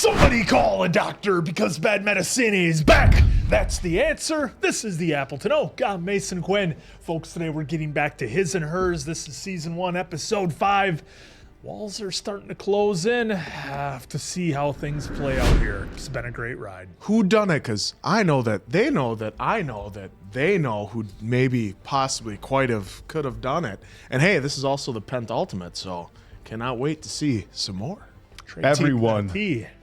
Somebody call a doctor because bad medicine is back. That's the answer. This is the Appleton Oak. I'm Mason Quinn. Folks, today we're getting back to His and Hers. This is season 1, episode 5. Walls are starting to close in. Have to see how things play out here. It's been a great ride. Who done it? Because I know that they know that I know that they know who maybe possibly could have done it. And hey, this is also the penultimate, so cannot wait to see some more. Everyone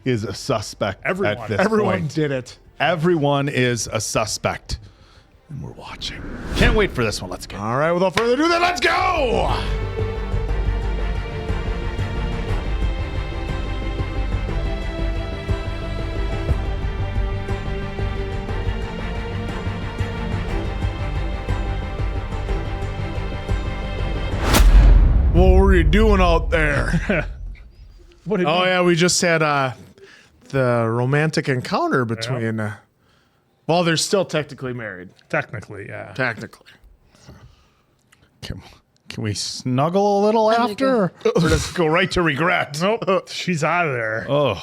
is a suspect at this Everyone point. did it. Everyone is a suspect. And we're watching. Can't wait for this one. Let's go. All right, without further ado, then let's go! What were you doing out there? What did Oh, yeah, we just had the romantic encounter between... well, they're still technically married. Technically, yeah. Technically. Can we snuggle a little after? Or just go right to regret? Nope, she's out of there. Oh.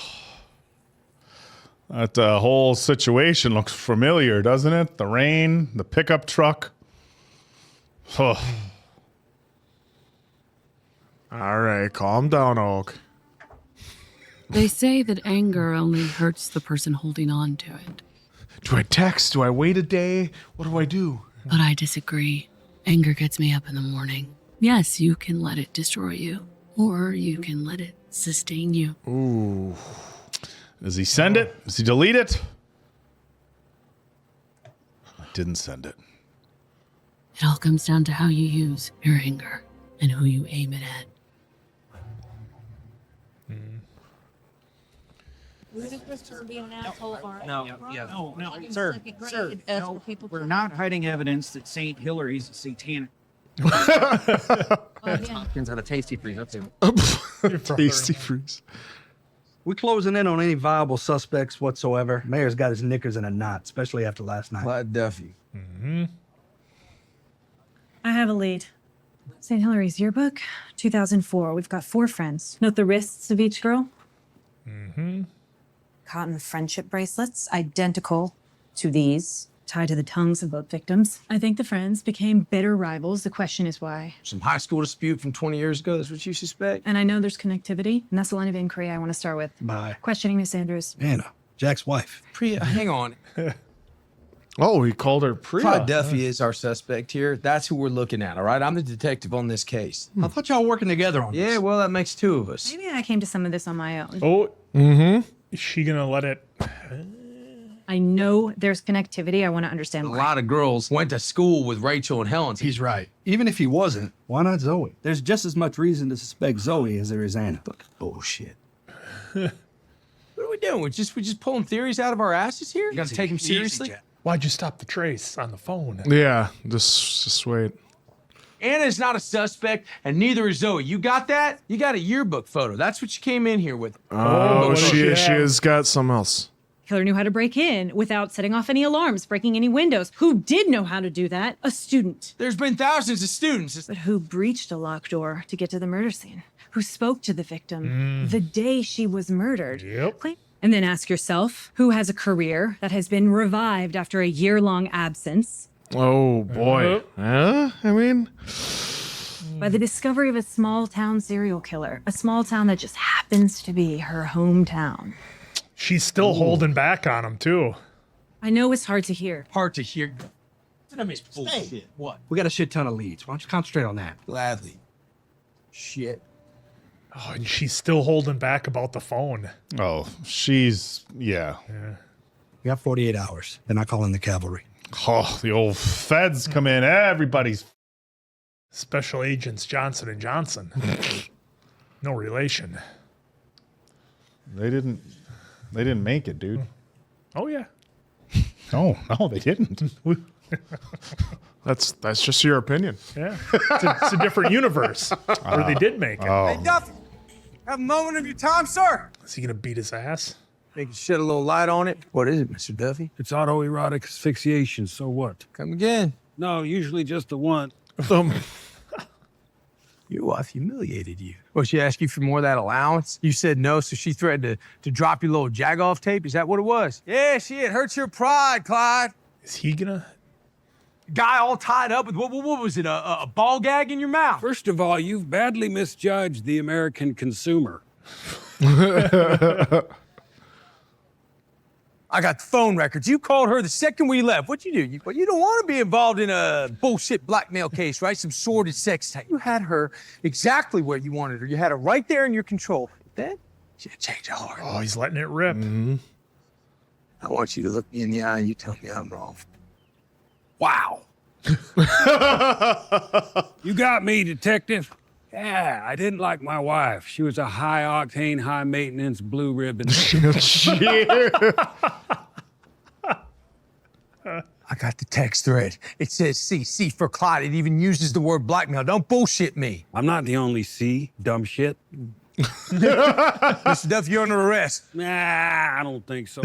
That whole situation looks familiar, doesn't it? The rain, the pickup truck. Oh. All right, calm down, Oak. They say that anger only hurts the person holding on to it. Do I text? Do I wait a day? What do I do? But I disagree. Anger gets me up in the morning. Yes, you can let it destroy you, or you can let it sustain you. Ooh. Does he send it? Does he delete it? I didn't send it. It all comes down to how you use your anger and who you aim it at. Sir, no, we're not hiding evidence that St. Hilary's satanic. Turns out a tasty freeze. That's it. Tasty freeze. We're closing in on any viable suspects whatsoever. Mayor's got his knickers in a knot, especially after last night. Clyde Duffy. I have a lead. St. Hilary's yearbook, 2004. We've got 4 friends. Note the wrists of each girl. Cotton friendship bracelets, identical to these, tied to the tongues of both victims. I think the friends became bitter rivals. The question is why. Some high school dispute from 20 years ago. That's what you suspect? And I know there's connectivity, and that's the line of inquiry I want to start with. Bye. Questioning Miss Andrews. Anna, Jack's wife. Priya, hang on. Oh, he called her Priya. Clyde Duffy is our suspect here. That's who we're looking at, all right? I'm the detective on this case. I thought y'all were working together on this. Yeah, well, that makes 2 of us. Maybe I came to some of this on my own. Oh, is she gonna let it? I know there's connectivity. I want to understand A why. lot of girls went to school with Rachel and Helen. He's right. Even if he wasn't, why not Zoe? There's just as much reason to suspect Zoe as there is Anna. Bullshit. What are we doing? We're just pulling theories out of our asses here? You gotta take them seriously? Why'd you stop the trace on the phone? Yeah, just wait. Anna's not a suspect, and neither is Zoe. You got that? You got a yearbook photo. That's what you came in here with. Oh, what she does she have? has got some else. Killer knew how to break in without setting off any alarms, breaking any windows. Who did know how to do that? A student. There's been thousands of students. But who breached a locked door to get to the murder scene? Who spoke to the victim the day she was murdered? Yep. And then ask yourself, who has a career that has been revived after a year-long absence Oh, boy. I mean... by the discovery of a small-town serial killer, a small town that just happens to be her hometown. She's still holding back on him too. I know it's hard to hear. Hard to hear. Bullshit. What? We got a shit ton of leads. Why don't you concentrate on that? Gladly. Shit. Oh, and she's still holding back about the phone. Oh, she's, yeah. We got 48 hours. Then I call in the cavalry. Oh, the old feds come in. Everybody's. Special Agents Johnson and Johnson. No relation. They didn't make it, dude. Oh yeah. No, they didn't. That's just your opinion. Yeah. It's a different universe where they did make it. Oh. Hey, Duffy, have a moment of your time, sir. Is he gonna beat his ass? They can shed a little light on it. What is it, Mr. Duffy? It's autoerotic asphyxiation, so what? Come again. No, usually just the one. Your wife humiliated you. Well, she asked you for more of that allowance? You said no, so she threatened to drop your little jag-off tape? Is that what it was? Yeah, it hurts your pride, Clyde. Is he gonna? Guy all tied up with, what was it, a ball gag in your mouth? First of all, you've badly misjudged the American consumer. I got the phone records. You called her the second we left. What'd you do? You don't want to be involved in a bullshit blackmail case, right? Some sordid sex tape. You had her exactly where you wanted her. You had her right there in your control. Then she changed her heart. Oh, he's letting it rip. I want you to look me in the eye and you tell me I'm wrong. Wow. You got me, detective. Yeah, I didn't like my wife. She was a high-octane, high-maintenance blue ribbon. I got the text thread. It says C for Clyde. It even uses the word blackmail. Don't bullshit me. I'm not the only C, dumb shit. Mr. Duff, you're under arrest. Nah, I don't think so.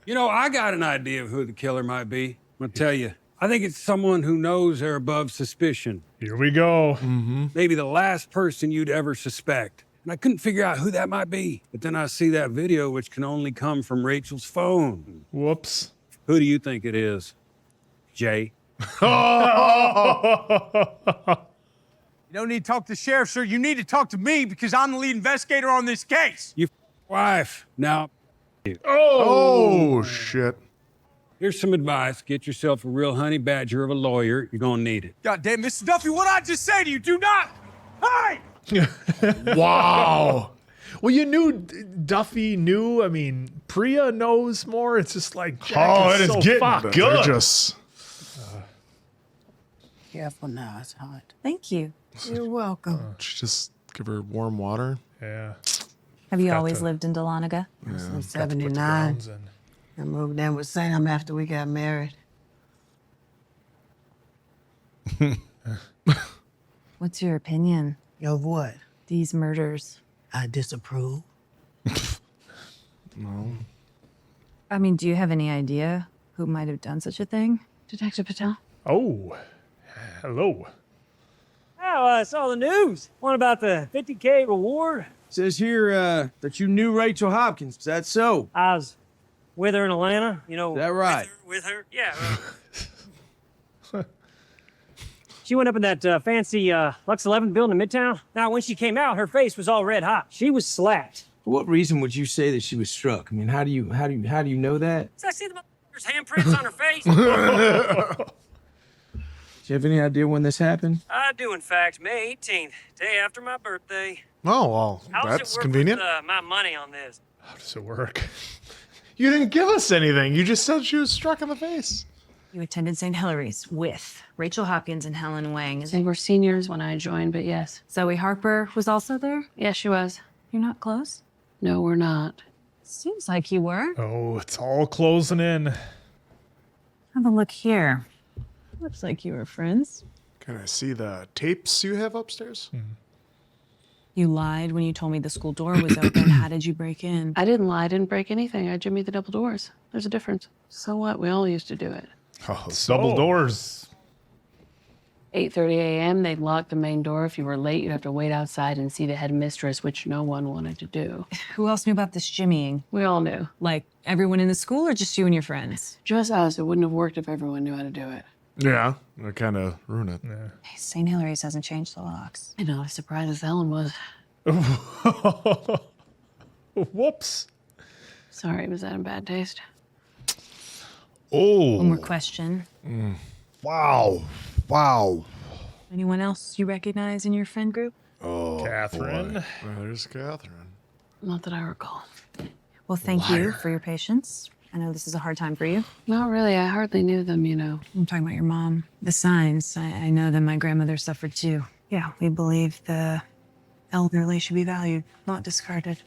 You know, I got an idea of who the killer might be. I'm gonna tell you. I think it's someone who knows they're above suspicion. Here we go. Maybe the last person you'd ever suspect. And I couldn't figure out who that might be. But then I see that video, which can only come from Rachel's phone. Whoops. Who do you think it is? Jay? You don't need to talk to the sheriff, sir. You need to talk to me because I'm the lead investigator on this case. Your wife. Now, Oh, shit. here's some advice. Get yourself a real honey badger of a lawyer. You're gonna need it. God damn, Mr. Duffy, what I just say to you, do not hide! Wow. Well, you knew Duffy knew. I mean, Priya knows more. It's just like Jack Oh, is it is so getting fucked. good. They're just. Careful now, it's hot. Thank you. You're welcome. Should just give her warm water. Yeah. Have you Got always to- lived in Dahlonega? Since Got to put the 79. grounds in. I moved in with Sam after we got married. What's your opinion? Of what? These murders. I disapprove. I mean, do you have any idea who might have done such a thing? Detective Patel? Oh, hello. Oh, I saw the news. One about the 50K reward. Says here that you knew Rachel Hopkins. Is that so? I was with her in Atlanta, you know. Is that right? With her? Yeah. She went up in that fancy Lux 11 building in Midtown. Now, when she came out, her face was all red hot. She was slapped. For what reason would you say that she was struck? I mean, how do you know that? So I see the motherfucker's handprints on her face. Do you have any idea when this happened? I do, in fact. May 18th, day after my birthday. Oh, well, How does that's it work convenient. with my money on this? How does it work? You didn't give us anything. You just said she was struck in the face. You attended St. Hilary's with Rachel Hopkins and Helen Wang. They were seniors when I joined, but yes. Zoe Harper was also there? Yes, she was. You're not close? No, we're not. Seems like you were. Oh, it's all closing in. Have a look here. Looks like you were friends. Can I see the tapes you have upstairs? You lied when you told me the school door was open. How did you break in? I didn't lie. I didn't break anything. I jimmied the double doors. There's a difference. So what? We all used to do it. Oh, double doors. 8:30 a.m., they'd lock the main door. If you were late, you'd have to wait outside and see the headmistress, which no one wanted to do. Who else knew about this jimmying? We all knew. Like everyone in the school or just you and your friends? Just us. It wouldn't have worked if everyone knew how to do it. Yeah, that kind of ruined it. Hey, St. Hilary's hasn't changed the locks. I know, as surprised as Ellen was. Whoops. Sorry, was that in bad taste? Oh. One more question. Wow. Wow. Anyone else you recognize in your friend group? Oh, Catherine. boy. Well, there's Catherine. Not that I recall. Well, thank you for your patience. I know this is a hard time for you. Not really. I hardly knew them, you know. I'm talking about your mom. The signs, I know that my grandmother suffered too. Yeah, we believe the elderly should be valued, not discarded.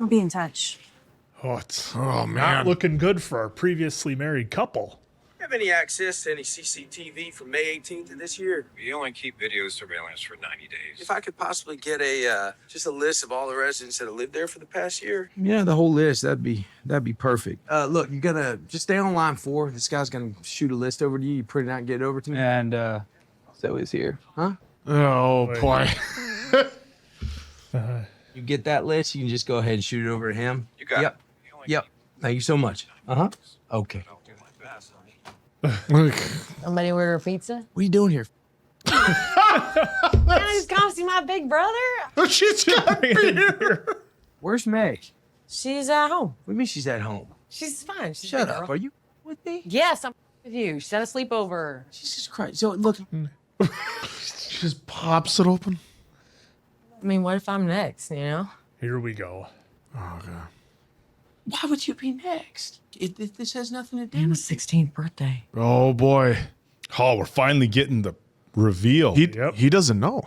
I'll be in touch. Oh, it's Oh, not man. looking good for our previously married couple. have any access to any CCTV from May 18th of this year? We only keep video surveillance for 90 days. If I could possibly get just a list of all the residents that have lived there for the past year. Yeah, the whole list. That'd be perfect. Look, you're gonna just stay on line 4. This guy's gonna shoot a list over to you. You print it out and get it over to me. And so he's here. Huh? Oh, boy. You get that list, you can just go ahead and shoot it over to him. You got Yep. Yep. Thank you so much. Uh-huh. Okay. Somebody order a pizza? What are you doing here? Can I just come see my big brother? She's got beer. Where's Meg? She's at home. What do you mean she's at home? She's fine. She's a Shut big up. girl. Are you with me? Yes, I'm with you. She's at a sleepover. Jesus Christ. So, look. She just pops it open. I mean, what if I'm next, you know? Here we go. Oh, God. Why would you be next? This has nothing to do Anna's with 16th birthday. Oh, boy. Oh, we're finally getting the reveal. He doesn't know.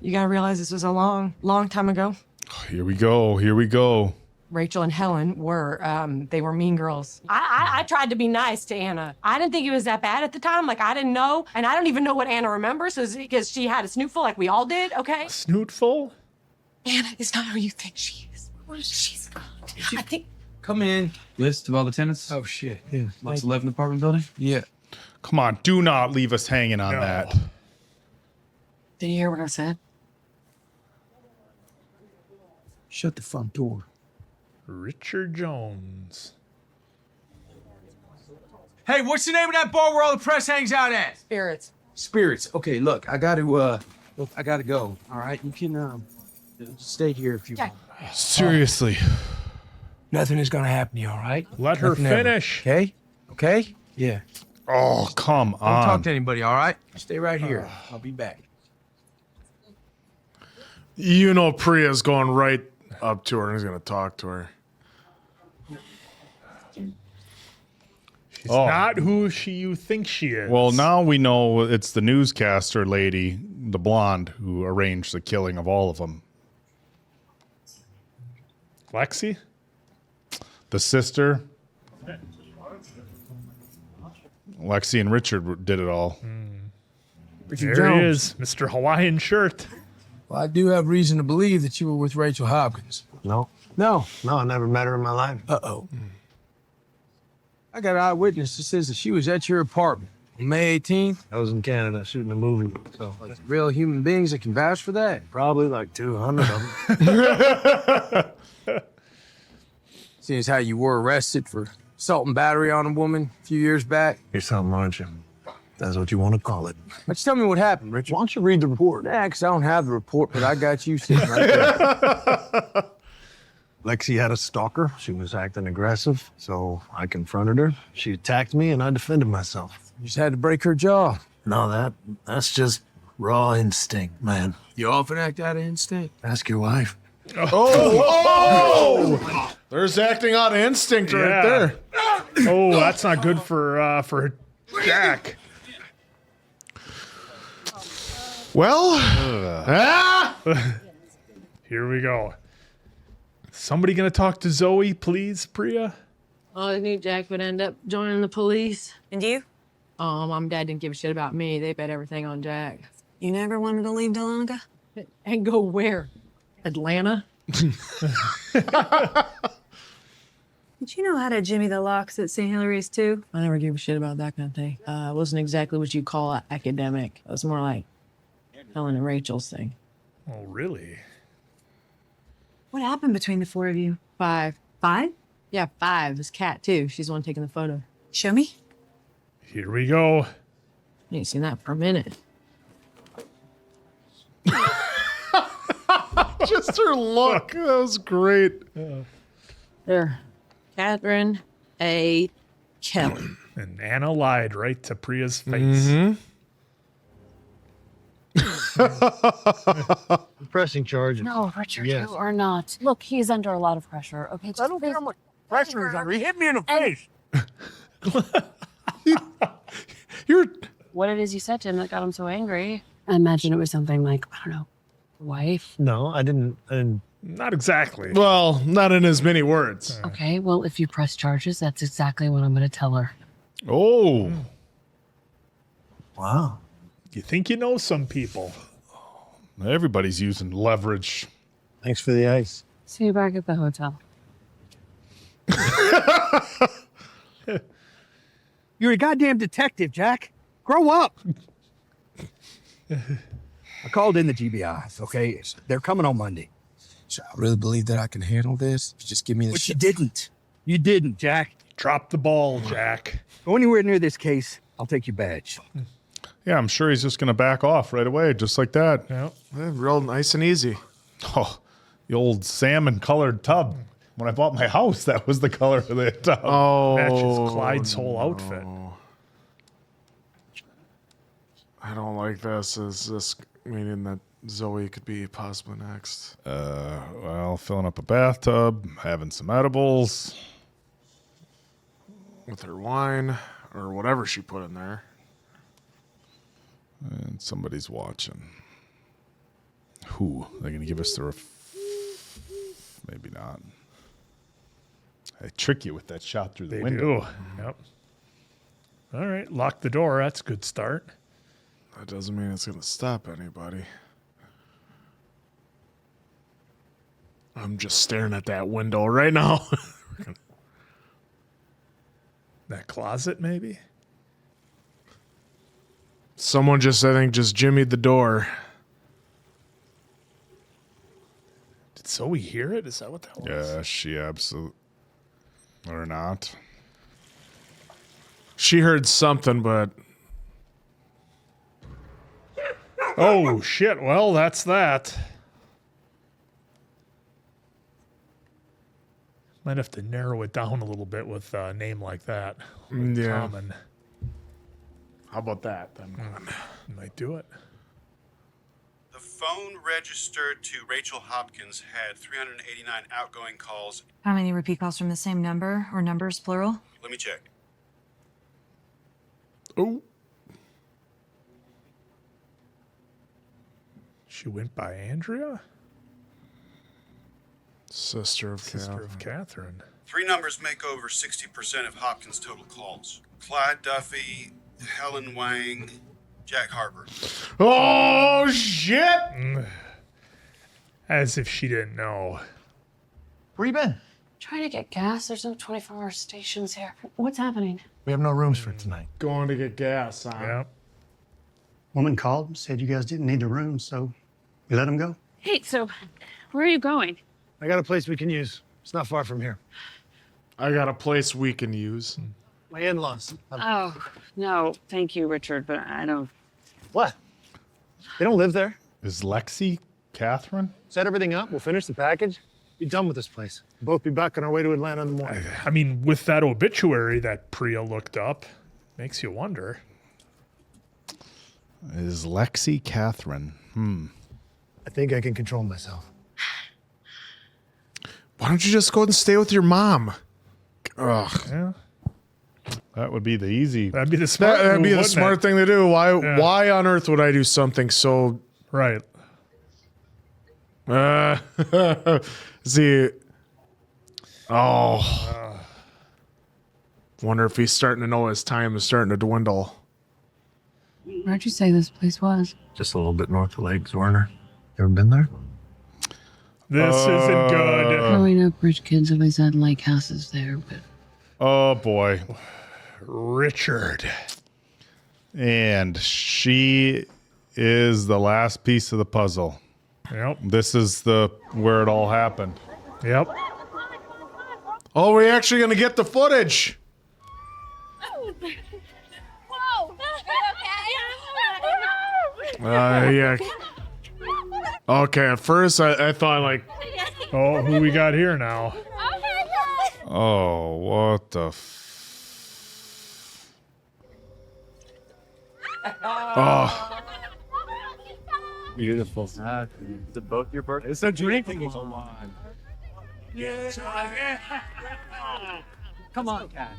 You gotta realize this was a long, long time ago. Here we go. Here we go. Rachel and Helen were, they were mean girls. I tried to be nice to Anna. I didn't think it was that bad at the time. Like, I didn't know. And I don't even know what Anna remembers because she had a snootful like we all did, okay? Snootful? Anna is not who you think she is. She's not. I think... Come in. List of all the tenants? Oh, shit. Yeah. Lots 11 apartment building? Yeah. Come on, do not leave us hanging on that. Did you hear what I said? Shut the front door. Richard Jones. Hey, what's the name of that bar where all the press hangs out at? Spirits. Spirits. Okay, look, I gotta go. All right, you can stay here if you want. Seriously. Nothing is gonna happen to you, all right? Let her Nothing ever. finish. Okay? Okay? Yeah. Oh, come Don't on. talk to anybody, all right? Stay right here. I'll be back. You know Priya's going right up to her and he's going to talk to her. She's not who you think she is. Well, now we know it's the newscaster lady, the blonde, who arranged the killing of all of them. Lexi? The sister. Lexi and Richard did it all. Richard There he Jones. is, Mr. Hawaiian shirt. Well, I do have reason to believe that you were with Rachel Hopkins. No. No. No, I never met her in my life. Uh-oh. I got an eyewitness that says that she was at your apartment on May 18th. I was in Canada shooting a movie, so Like real human beings that can vouch for that. probably like 200 of them. Seeing as how you were arrested for assault and battery on a woman a few years back. You're something, aren't you? That's what you want to call it. Why don't you tell me what happened, Richard? Why don't you read the report? Yeah, because I don't have the report, but I got you sitting right there. Lexi had a stalker. She was acting aggressive, so I confronted her. She attacked me, and I defended myself. You just had to break her jaw. No, that's just raw instinct, man. You often act out of instinct. Ask your wife. Oh! There's acting out of instinct right Yeah. there. Oh, that's not good for Jack. Well, Here we go. Somebody gonna talk to Zoe, please, Priya? Oh, I knew Jack would end up joining the police. And you? Mom and Dad didn't give a shit about me. They bet everything on Jack. You never wanted to leave Dahlonega? And go where? Atlanta? Did you know how to jimmy the locks at St. Hilary's too? I never gave a shit about that kind of thing. It wasn't exactly what you call academic. It was more like Helen and Rachel's thing. Oh, really? What happened between the four of you? 5. 5? Yeah, 5. There's Kat, too. She's the one taking the photo. Show me. Here we go. I ain't seen that for a minute. just her look. That was great. There. Catherine A. Kelly. And Anna lied right to Priya's face. Pressing charges. No, Richard, Yes. you are not. Look, he's under a lot of pressure. Okay, just I don't care how much pressure is under. He hit me in the face. You're. What it is you said to him that got him so angry? I imagine it was something like, I don't know, wife. No, I didn't. Not exactly. Well, not in as many words. Okay, well, if you press charges, that's exactly what I'm going to tell her. Oh. Wow. You think you know some people. Everybody's using leverage. Thanks for the ice. See you back at the hotel. You're a goddamn detective, Jack. Grow up. I called in the GBIs, okay? They're coming on Monday. So I really believe that I can handle this. Just give me the But you shit. didn't. You didn't, Jack. Drop the ball, Jack. Go anywhere near this case, I'll take your badge. Yeah, I'm sure he's just going to back off right away, just like that. Yeah. Real nice and easy. Oh, the old salmon-colored tub. When I bought my house, that was the color of the tub. Oh, Matches Clyde's whole outfit. I don't like this. Is this meaning that Zoe could be possibly next? Well, filling up a bathtub, having some edibles. With her wine or whatever she put in there. And somebody's watching. Who? They're going to give us the maybe not. They trick you with that shot through the They window. do. Yep. All right, lock the door. That's a good start. That doesn't mean it's going to stop anybody. I'm just staring at that window right now. That closet, maybe? Someone just, I think, just jimmied the door. Did Zoe hear it? Is that what that was? Yeah, she absolutely. Or not. She heard something, but... Oh, shit. Well, that's that. Might have to narrow it down a little bit with a name like that. Yeah. Common. How about that, then? Might do it. The phone registered to Rachel Hopkins had 389 outgoing calls. How many repeat calls from the same number or numbers, plural? Let me check. Oh. She went by Andrea? Sister of Catherine. 3 numbers make over 60% of Hopkins' total calls. Clyde Duffy, Helen Wang, Jack Harper. Oh, shit! As if she didn't know. Where you been? Trying to get gas. There's no 24-hour stations here. What's happening? We have no rooms for tonight. Going to get gas, huh? Yeah. Woman called, said you guys didn't need the room, so we let them go. Hey, so where are you going? I got a place we can use. It's not far from here. I got a place we can use. My in-laws. Oh, no, thank you, Richard, but I don't. What? They don't live there. Is Lexi Catherine? Set everything up. We'll finish the package. Be done with this place. We'll both be back on our way to Atlanta in the morning. I mean, with that obituary that Priya looked up, makes you wonder. Is Lexi Catherine? I think I can control myself. Why don't you just go and stay with your mom? Ugh. Yeah. That would be the easy. That'd be the smart That'd move, be the wouldn't smart it? thing to do. Why on earth would I do something so... Right. See... Oh. Wonder if he's starting to know his time is starting to dwindle. Where'd you say this place was? Just a little bit north of Lakes, Werner. You ever been there? This isn't good. Growing up, rich kids always had lake houses there, but Oh, boy. Richard. And she is the last piece of the puzzle. Yep. This is where it all happened. Yep. Oh, we're actually going to get the footage. Whoa! Yeah. Okay, at first I thought like... Oh, who we got here now? Oh, what the Oh. Beautiful. Is it both your birthdays? It's a drinking. Come on. Come on, Cat.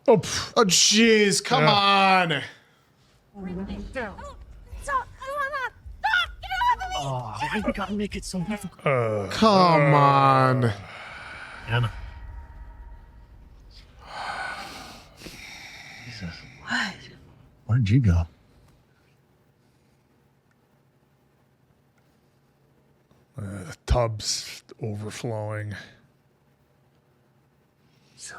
Oh, jeez, come on. Oh, why you gotta make it so difficult? Come on. Anna. Where'd you go? The tub's overflowing. So,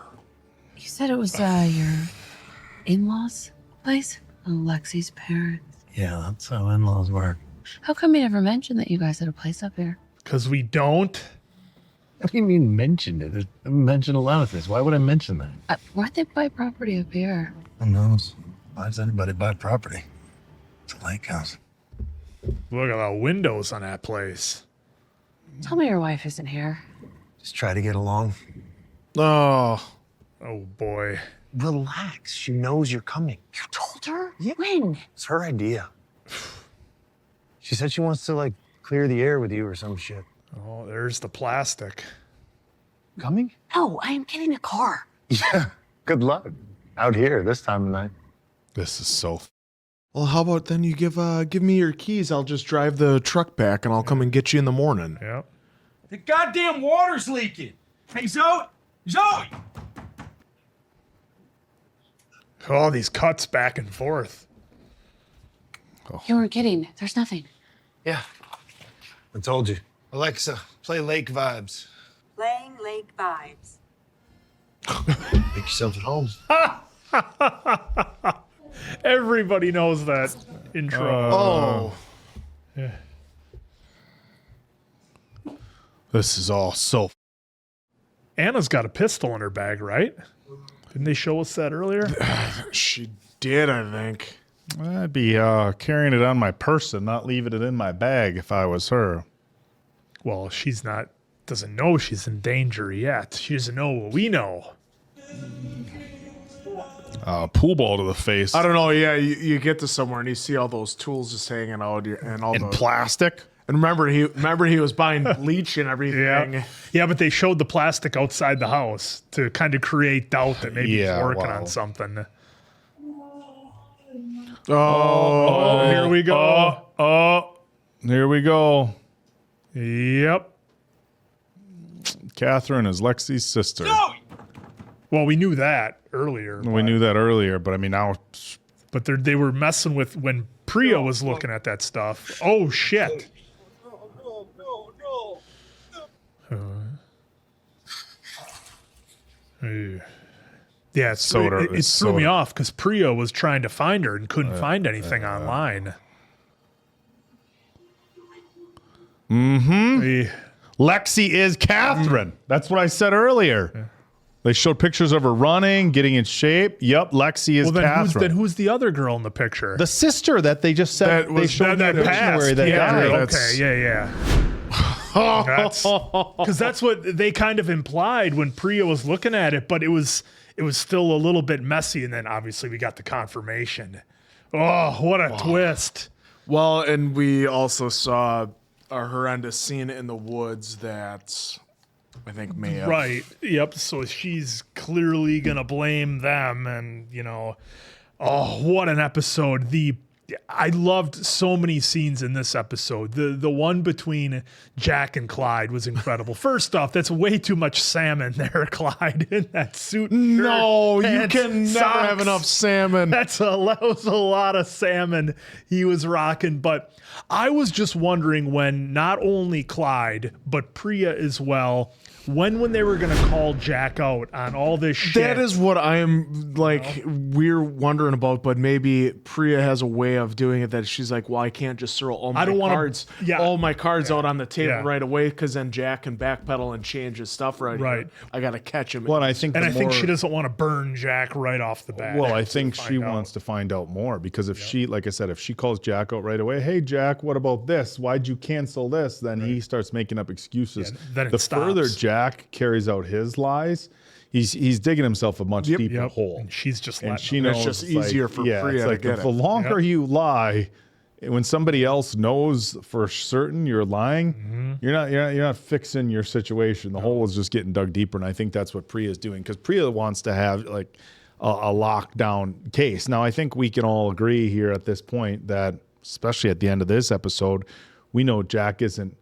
you said it was your in-laws' place? Lexi's parents. Yeah, that's how in-laws work. How come you never mentioned that you guys had a place up here? Because we don't. What do you mean mentioned it? I mentioned a lot of things. Why would I mention that? Why'd they buy property up here? Who knows? Why does anybody buy property? It's a lake house. Look at the windows on that place. Tell me your wife isn't here. Just try to get along. Oh. Oh, boy. Relax. She knows you're coming. You told her? Yeah. When? It's her idea. She said she wants to, like, clear the air with you or some shit. Oh, there's the plastic. Coming? No, I am getting a car. Yeah. Good luck. Out here this time of night. This is so. Well, how about then you give me your keys? I'll just drive the truck back and I'll come and get you in the morning. Yeah. The goddamn water's leaking. Hey, Zoe! Zoe! All these cuts back and forth. You weren't kidding. There's nothing. Yeah. I told you. Alexa, play Lake Vibes. Playing Lake Vibes. Make yourself at home. Everybody knows that intro. Oh. Yeah. This is all so. Anna's got a pistol in her bag, right? Didn't they show us that earlier? She did, I think. I'd be carrying it on my person, not leaving it in my bag if I was her. Well, doesn't know she's in danger yet. She doesn't know what we know. Pool ball to the face. I don't know. Yeah, you get to somewhere and you see all those tools just hanging out and all in plastic. And remember he was buying bleach and everything. Yeah, but they showed the plastic outside the house to kind of create doubt that maybe he's working on something. Oh, here we go. Here we go. Yep. Catherine is Lexi's sister. Well, we knew that earlier. We knew that earlier, but I mean now. But they were messing with when Priya was looking at that stuff. Oh shit. Yeah, it threw me off because Priya was trying to find her and couldn't find anything online. Mm-hmm. Lexi is Catherine. That's what I said earlier. Yeah. They showed pictures of her running, getting in shape. Yep, Lexi is Catherine. Then who's the other girl in the picture? The sister that they just said they showed that passed. That died. Okay, yeah. Because that's what they kind of implied when Priya was looking at it, but it was still a little bit messy, and then obviously we got the confirmation. Oh, what a twist. Well, and we also saw a horrendous scene in the woods that I think may have... Right, yep, so she's clearly going to blame them, and, what an episode. I loved so many scenes in this episode. The one between Jack and Clyde was incredible. First off, that's way too much salmon there, Clyde, in that suit. No, you can never have enough salmon. That was a lot of salmon he was rocking. But I was just wondering when not only Clyde, but Priya as well, when they were going to call Jack out on all this shit. That is what I am we're wondering about, but maybe Priya has a way of doing it that she's like, well, I can't just throw all my cards out on the table right away because then Jack can backpedal and change his stuff right here. I got to catch him. Well, I think she doesn't want to burn Jack right off the bat. Well, I think she wants to find out more because if she, like I said, if she calls Jack out right away, hey, Jack, what about this? Why'd you cancel this? Then he starts making up excuses. Then the further Jack carries out his lies, he's digging himself a much deeper hole. And she's just she knows it's just easier for Priya to get it. The longer you lie, when somebody else knows for certain you're lying, you're not fixing your situation. The hole is just getting dug deeper, and I think that's what Priya is doing because Priya wants to have like a lockdown case. Now, I think we can all agree here at this point that, especially at the end of this episode, we know Jack isn't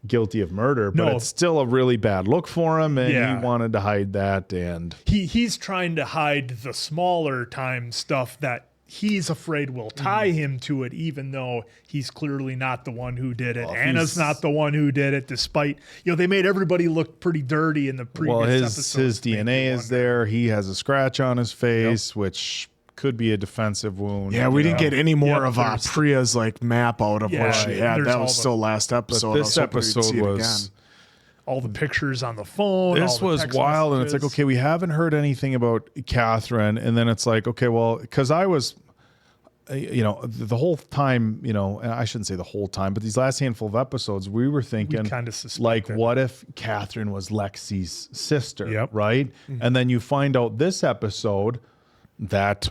guilty of murder, but it's still a really bad look for him, and he wanted to hide that. And he's trying to hide the smaller time stuff that he's afraid we'll tie him to it, even though he's clearly not the one who did it. Anna's not the one who did it, despite, they made everybody look pretty dirty in the previous episodes. His DNA is there. He has a scratch on his face, which could be a defensive wound. Yeah, we didn't get any more of Priya's map out of what she had. That was still last episode. But this episode was all the pictures on the phone. This was wild, and it's like, okay, we haven't heard anything about Catherine, and then it's like, okay, well, because I was, the whole time, and I shouldn't say the whole time, but these last handful of episodes, we were thinking, kind of like, what if Catherine was Lexi's sister, right? Mm-hmm. And then you find out this episode that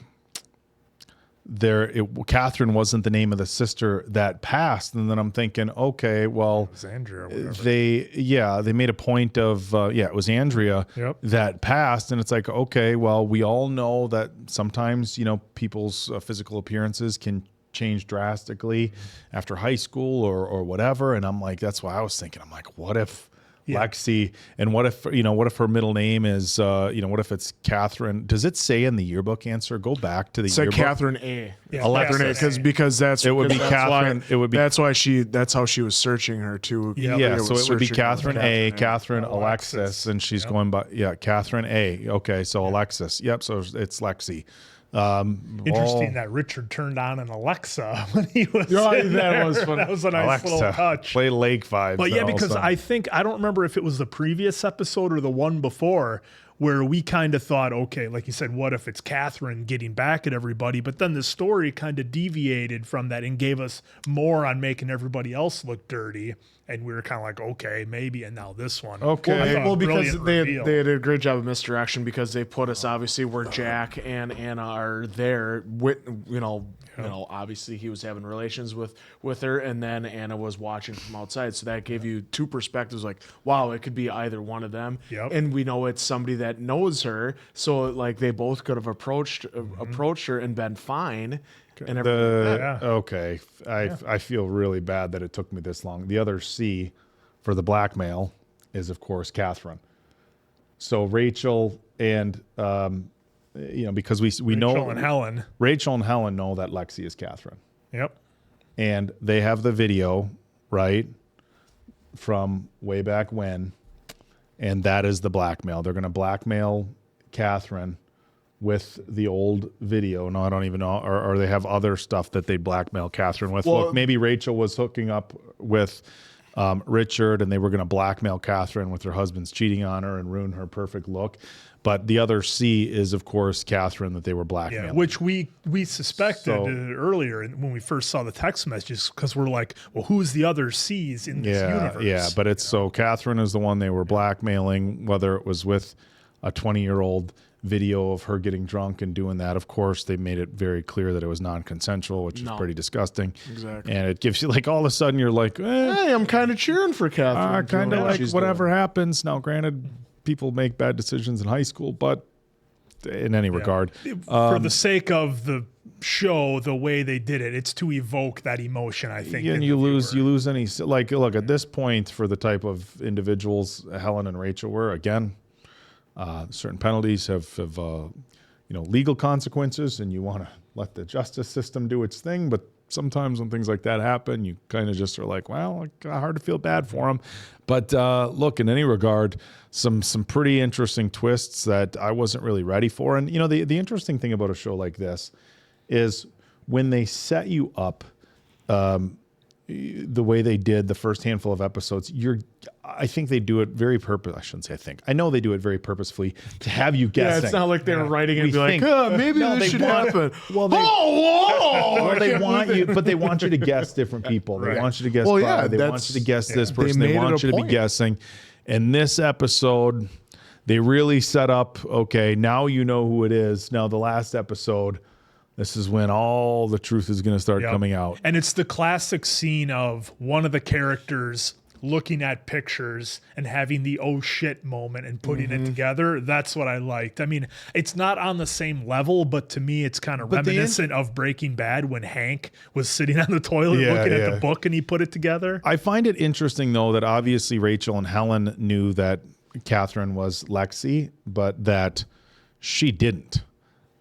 Catherine wasn't the name of the sister that passed, and then I'm thinking, okay, well, it was Andrea or whatever. they made a point of it was Andrea that passed, and it's like, okay, well, we all know that sometimes people's physical appearances can change drastically after high school or whatever, and I'm like, that's why I was thinking, I'm like, what if Lexi, and what if her middle name is what if it's Catherine? Does it say in the yearbook answer? Go back to the yearbook. It's Catherine A. Catherine A, because that's it would be that's Catherine. Why, it would be that's how she was searching her too. Yeah, so it would be Catherine A, Catherine Alexis, and she's going by Catherine A. Okay, so Alexis. Yep, so it's Lexi. Interesting that Richard turned on an Alexa when he was that was funny. That was a nice little touch. Play Lake vibes. But because I don't remember if it was the previous episode or the one before where we kind of thought, okay, like you said, what if it's Catherine getting back at everybody? But then the story kind of deviated from that and gave us more on making everybody else look dirty. And we were kind of like, okay, maybe. And now this one. Okay. Well, because they did a great job of misdirection, because they put us obviously where Jack and Anna are there. Obviously he was having relations with her, and then Anna was watching from outside. So that gave you two perspectives. Like, wow, it could be either one of them. Yep. And we know it's somebody that knows her. So like they both could have approached her and been fine. And okay, I feel really bad that it took me this long. The other C for the blackmail is, of course, Catherine. So Rachel and because we know Rachel and Helen know that Lexi is Catherine. Yep. And they have the video, right, from way back when, and that is the blackmail. They're going to blackmail Catherine with the old video. No, I don't even know. Or they have other stuff that they blackmail Catherine with. Well, look, maybe Rachel was hooking up with Richard, and they were going to blackmail Catherine with her husband's cheating on her and ruin her perfect look. But the other C is, of course, Catherine that they were blackmailing. Yeah, which we suspected earlier when we first saw the text messages, because we're like, well, who's the other C's in this universe? Yeah, but it's so Catherine is the one they were blackmailing, whether it was with a 20-year-old video of her getting drunk and doing that. Of course, they made it very clear that it was non-consensual, which is pretty disgusting. Exactly. And it gives you all of a sudden you're like, hey, I'm kind of cheering for Catherine. Kind of like whatever happens. Now, granted, people make bad decisions in high school, but in any regard. For the sake of the show, the way they did it, it's to evoke that emotion, I think. And you lose any, look, at this point, for the type of individuals Helen and Rachel were, again, certain penalties have legal consequences, and you want to let the justice system do its thing. But sometimes when things like that happen, you kind of just are like, well, it's hard to feel bad for them. But look, in any regard, some pretty interesting twists that I wasn't really ready for. And the interesting thing about a show like this is when they set you up the way they did the first handful of episodes, I think they do it very I shouldn't say I think. I know they do it very purposefully to have you guessing. Yeah, it's not like they were writing it and be like, maybe this should happen. Well, they want you, but they want you to guess different people. They want you to guess. They want you to guess this person. They want you to be guessing. And this episode, they really set up, okay, now you know who it is. Now the last episode, this is when all the truth is going to start coming out. And it's the classic scene of one of the characters looking at pictures and having the oh shit moment and putting it together. That's what I liked. I mean, it's not on the same level, but to me, it's kind of reminiscent of Breaking Bad when Hank was sitting on the toilet looking at the book and he put it together. I find it interesting, though, that obviously Rachel and Helen knew that Catherine was Lexi, but that she didn't.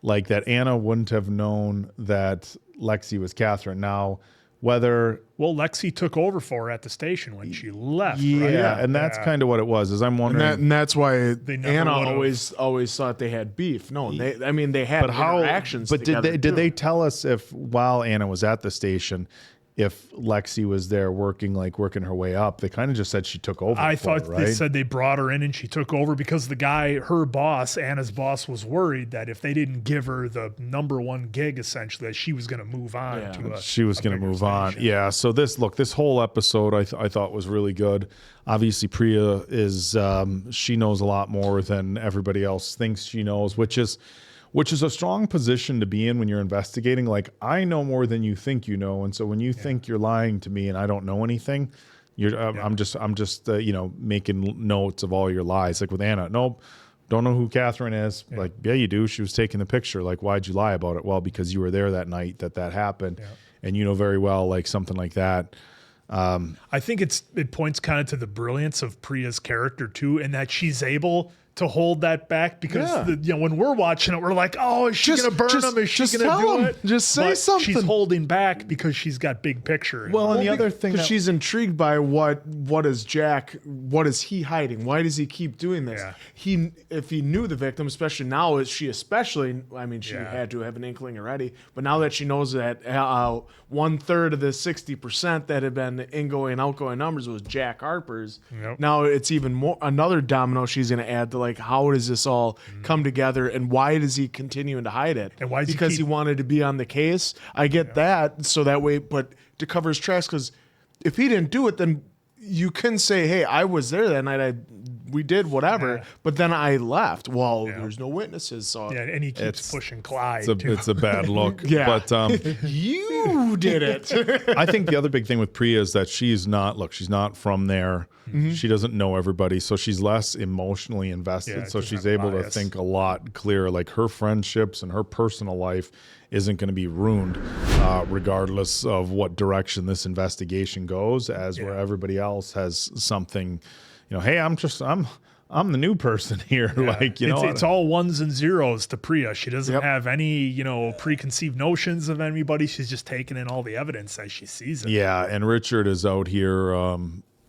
like that Anna wouldn't have known that Lexi was Catherine. Now, whether Lexi took over for her at the station when she left. yeah, right? and that's kind of what it was. Is I'm wondering, And that's why never Anna would've. always thought they had beef. No, they had but how? interactions. But did they tell us if while Anna was at the station, if Lexi was there working her way up? They kind of just said she took over. I for thought her, they right? said they brought her in and she took over because the guy, her boss, Anna's boss, was worried that if they didn't give her the #1 gig, essentially, that she was going to move on to She was going to move on. Yeah. So this whole episode I thought was really good. Obviously, Priya is she knows a lot more than everybody else thinks she knows, which is a strong position to be in when you're investigating. Like, I know more than you think you know, and so when you think you're lying to me and I don't know anything, I'm just making notes of all your lies. Like with Anna, nope, don't know who Catherine is. Like, yeah, you do. She was taking the picture. Like, why'd you lie about it? Well, because you were there that night that happened, and you know very well, like something like that. I think it points kind of to the brilliance of Priya's character too, in that she's able to hold that back because when we're watching it, we're like, oh, is she gonna burn him? Is she gonna do it? Just say But something. She's holding back because she's got big picture. Well, and the other thing because that she's intrigued by what is he hiding? Why does he keep doing this? If he knew the victim, especially now, she had to have an inkling already, but now that she knows that 1/3 of the 60% that had been ingoing and outgoing numbers was Jack Harper's, now it's even more another domino she's going to add to, like, how does this all come together, and why does he continuing to hide it? And why is because he wanted to be on the case. I get that, so that way, but to cover his tracks, because if he didn't do it, then you can say, hey, I was there that night, we did whatever, but then I left. Well, there's no witnesses, so and he keeps pushing Clyde. It's a bad look. But you did it. I think the other big thing with Priya is that she's not from there. She doesn't know everybody, so she's less emotionally invested. So she's able to think a lot clearer. Like, her friendships and her personal life isn't going to be ruined, regardless of what direction this investigation goes. Where everybody else has something, hey, I'm the new person here. Like, it's all ones and zeros to Priya. She doesn't have any, preconceived notions of anybody. She's just taking in all the evidence as she sees it. Yeah, and Richard is out here.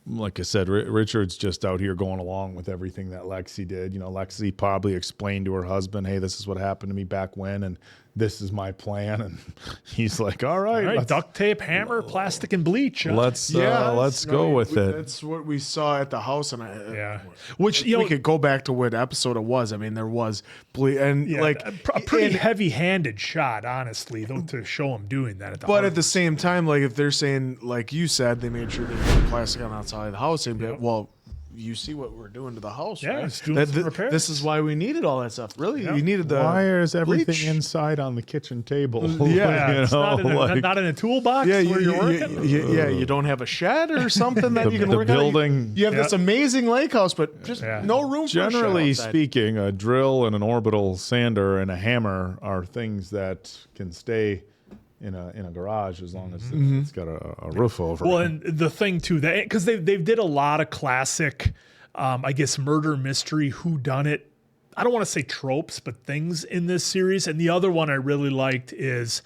Like I said, Richard's just out here going along with everything that Lexi did. Lexi probably explained to her husband, hey, this is what happened to me back when, and this is my plan. And he's like, all right, duct tape, hammer, plastic, and bleach. Let's go with it. That's what we saw at the house, and which we could go back to what episode it was. I mean, there was a pretty heavy-handed shot, honestly, though, to show him doing that at the house. But at the same time, like, if they're saying, like you said, they made sure they put plastic on outside of the house, they'd be like, well, you see what we're doing to the house, right? It's doing some repairs. This is why we needed all that stuff. Really, you needed the why is everything bleach inside on the kitchen table? It's not in a toolbox where you're working. You don't have a shed or something that you can work building. on. You have this amazing lake house, but just no room. Generally for a shed speaking, a drill and an orbital sander and a hammer are things that can stay in a garage as long as it's got a roof over. Well, and the thing too, because they did a lot of classic, I guess, murder mystery whodunit. I don't want to say tropes, but things in this series. And the other one I really liked is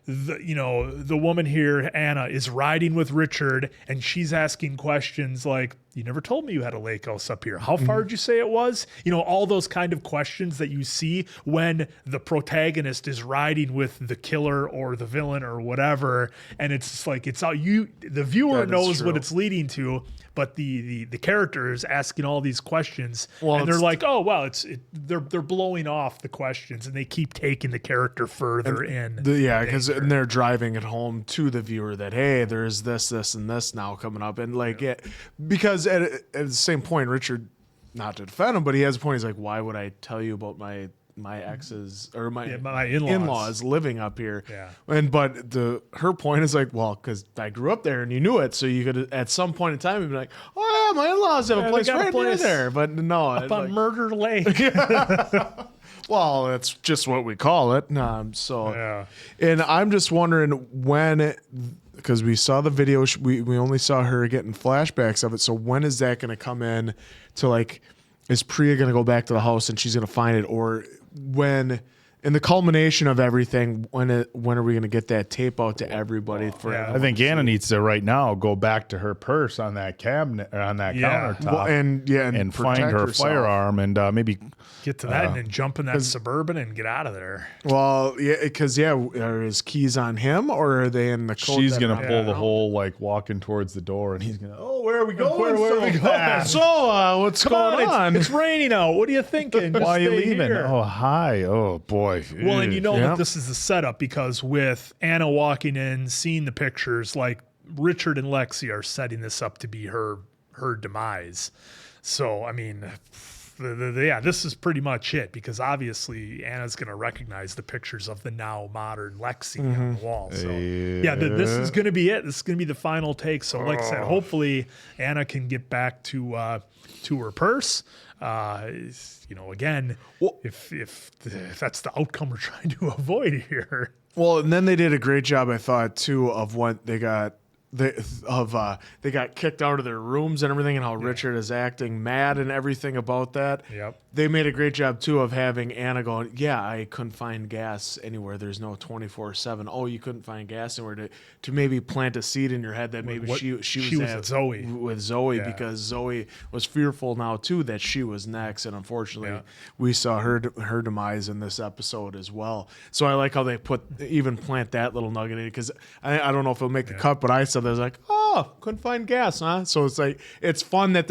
the woman here, Anna, is riding with Richard, and she's asking questions like, you never told me you had a lake house up here. How far did you say it was? All those kind of questions that you see when the protagonist is riding with the killer or the villain or whatever. And it's just like, it's all the viewer knows what it's leading to, but the character is asking all these questions, and they're like, oh, wow, they're blowing off the questions, and they keep taking the character further in. Because they're driving it home to the viewer that, hey, there's this, and this now coming up. And because at the same point, Richard, not to defend him, but he has a point. He's like, why would I tell you about my exes or my in-laws living up here? But her point is like, well, because I grew up there and you knew it, so you could at some point in time be like, oh yeah, my in-laws have a place right near there. But no, up on Murder Lake. Well, that's just what we call it. And I'm just wondering when. Because we saw the video, we only saw her getting flashbacks of it. So when is that going to come in to, like, is Priya going to go back to the house and she's going to find it? Or when in the culmination of everything, when are we going to get that tape out to everybody? I think Anna needs to right now go back to her purse on that cabinet or on that countertop, and find her firearm and maybe get to that and then jump in that Suburban and get out of there. Well, yeah, because are his keys on him or are they in the coat? She's gonna pull the whole like walking towards the door, and he's gonna, where are we going? Where are we going? So what's going on? It's raining out. What are you thinking? Why are you Stay leaving? here. Oh, hi. Oh boy. Well, and you know that this is the setup because with Anna walking in, seeing the pictures, like Richard and Lexi are setting this up to be her demise. So, I mean, this is pretty much it because obviously Anna's going to recognize the pictures of the now modern Lexi on the wall. So, this is going to be it. This is going to be the final take. So, like I said, hopefully Anna can get back to her purse. Again, if that's the outcome we're trying to avoid here. Well, and then they did a great job, I thought, too, of what they got. They got kicked out of their rooms and everything, and how Richard is acting mad and everything about that. Yep. They made a great job too of having Anna going, I couldn't find gas anywhere. There's no 24/7. Oh, you couldn't find gas anywhere to maybe plant a seed in your head that maybe she was at Zoe with Zoe because Zoe was fearful now too that she was next, and unfortunately we saw her demise in this episode as well. So I like how they plant that little nugget in it because I don't know if it'll make the cut, but I said there's like, couldn't find gas, huh? So it's like it's fun that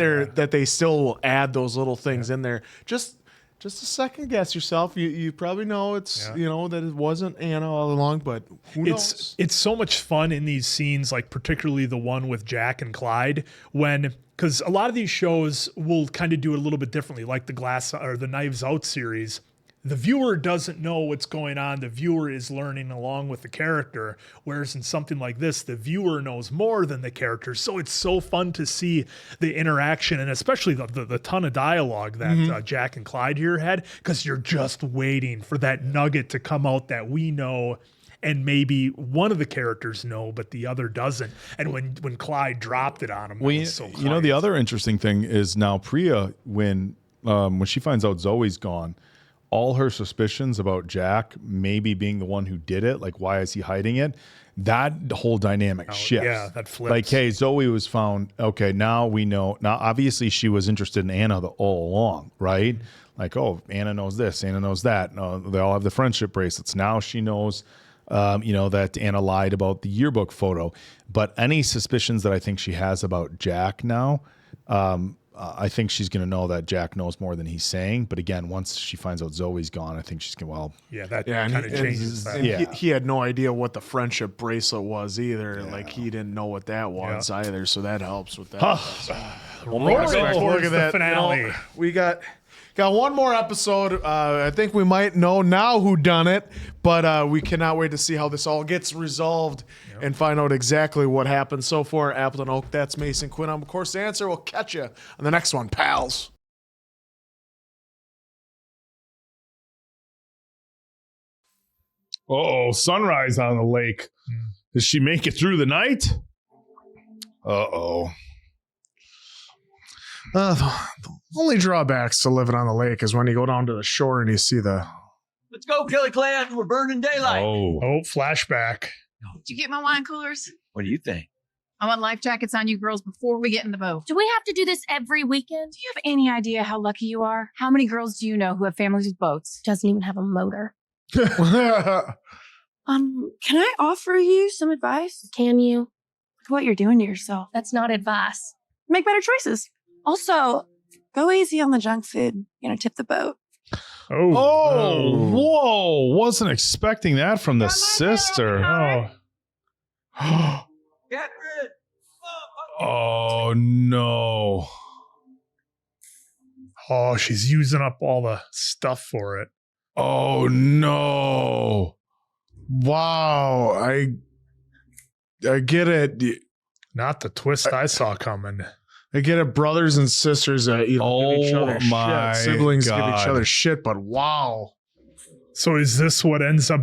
they still add those little things in there. Just a second guess yourself. You probably know it's that it wasn't Anna all along, but who knows? It's so much fun in these scenes, like particularly the one with Jack and Clyde, because a lot of these shows will kind of do it a little bit differently, like the the Knives Out series. The viewer doesn't know what's going on. The viewer is learning along with the character. Whereas in something like this, the viewer knows more than the character. So it's so fun to see the interaction and especially the ton of dialogue that Jack and Clyde here had, because you're just waiting for that nugget to come out that we know and maybe one of the characters know, but the other doesn't. And when Clyde dropped it on him, it was so quiet. The other interesting thing is now Priya, when she finds out Zoe's gone, all her suspicions about Jack maybe being the one who did it, like why is he hiding it? That whole dynamic shifts. Yeah, that flips. Like, hey, Zoe was found. Okay, now we know. Now, obviously, she was interested in Anna all along, right? Like, Anna knows this, Anna knows that. They all have the friendship bracelets. Now she knows, that Anna lied about the yearbook photo. But any suspicions that I think she has about Jack now, I think she's going to know that Jack knows more than he's saying. But again, once she finds out Zoe's gone, I think she's going to, that kind of changes that. He had no idea what the friendship bracelet was either. Like, he didn't know what that was either. So that helps with that. Look at that finale. We got one more episode. I think we might know now who done it, but we cannot wait to see how this all gets resolved and find out exactly what happened. So for Appleton Oak, that's Mason Quinn. I'm, of course, the answer. We'll catch you on the next one, pals. Sunrise on the lake. Does she make it through the night? The only drawbacks to living on the lake is when you go down to the shore and you see the... Let's go, Kelly Clan. We're burning daylight. Flashback. Did you get my wine coolers? What do you think? I want life jackets on you girls before we get in the boat. Do we have to do this every weekend? Do you have any idea how lucky you are? How many girls do you know who have families with boats? Doesn't even have a motor. Can I offer you some advice? Can you? Look at what you're doing to yourself. That's not advice. Make better choices. Also, go easy on the junk food. Tip the boat. Whoa. Wasn't expecting that from the sister. Get rid. Oh, no. Oh, she's using up all the stuff for it. Oh, no. Wow. I get it. Not the twist I saw coming. I get it. Brothers and sisters give each other shit. Siblings give each other shit, but wow. So is this what ends up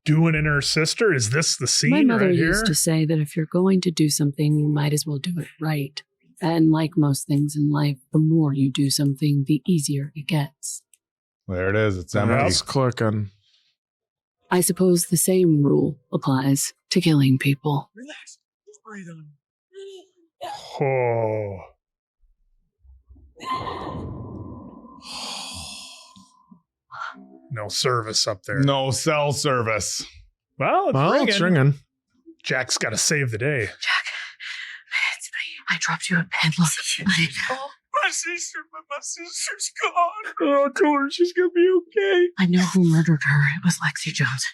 doing in her sister? Is this the scene My mother right here? used to say that if you're going to do something, you might as well do it right. And like most things in life, the more you do something, the easier it gets. There it is. It's empty. It's clicking. I suppose the same rule applies to killing people. Relax. Just breathe on Oh. No service up there. No cell service. Well, It's ringing. Jack's got to save the day. It's me. I dropped you a pen. Look. My sister's gone. Oh, I told her she's gonna be okay. I know who murdered her. It was Lexi Jones.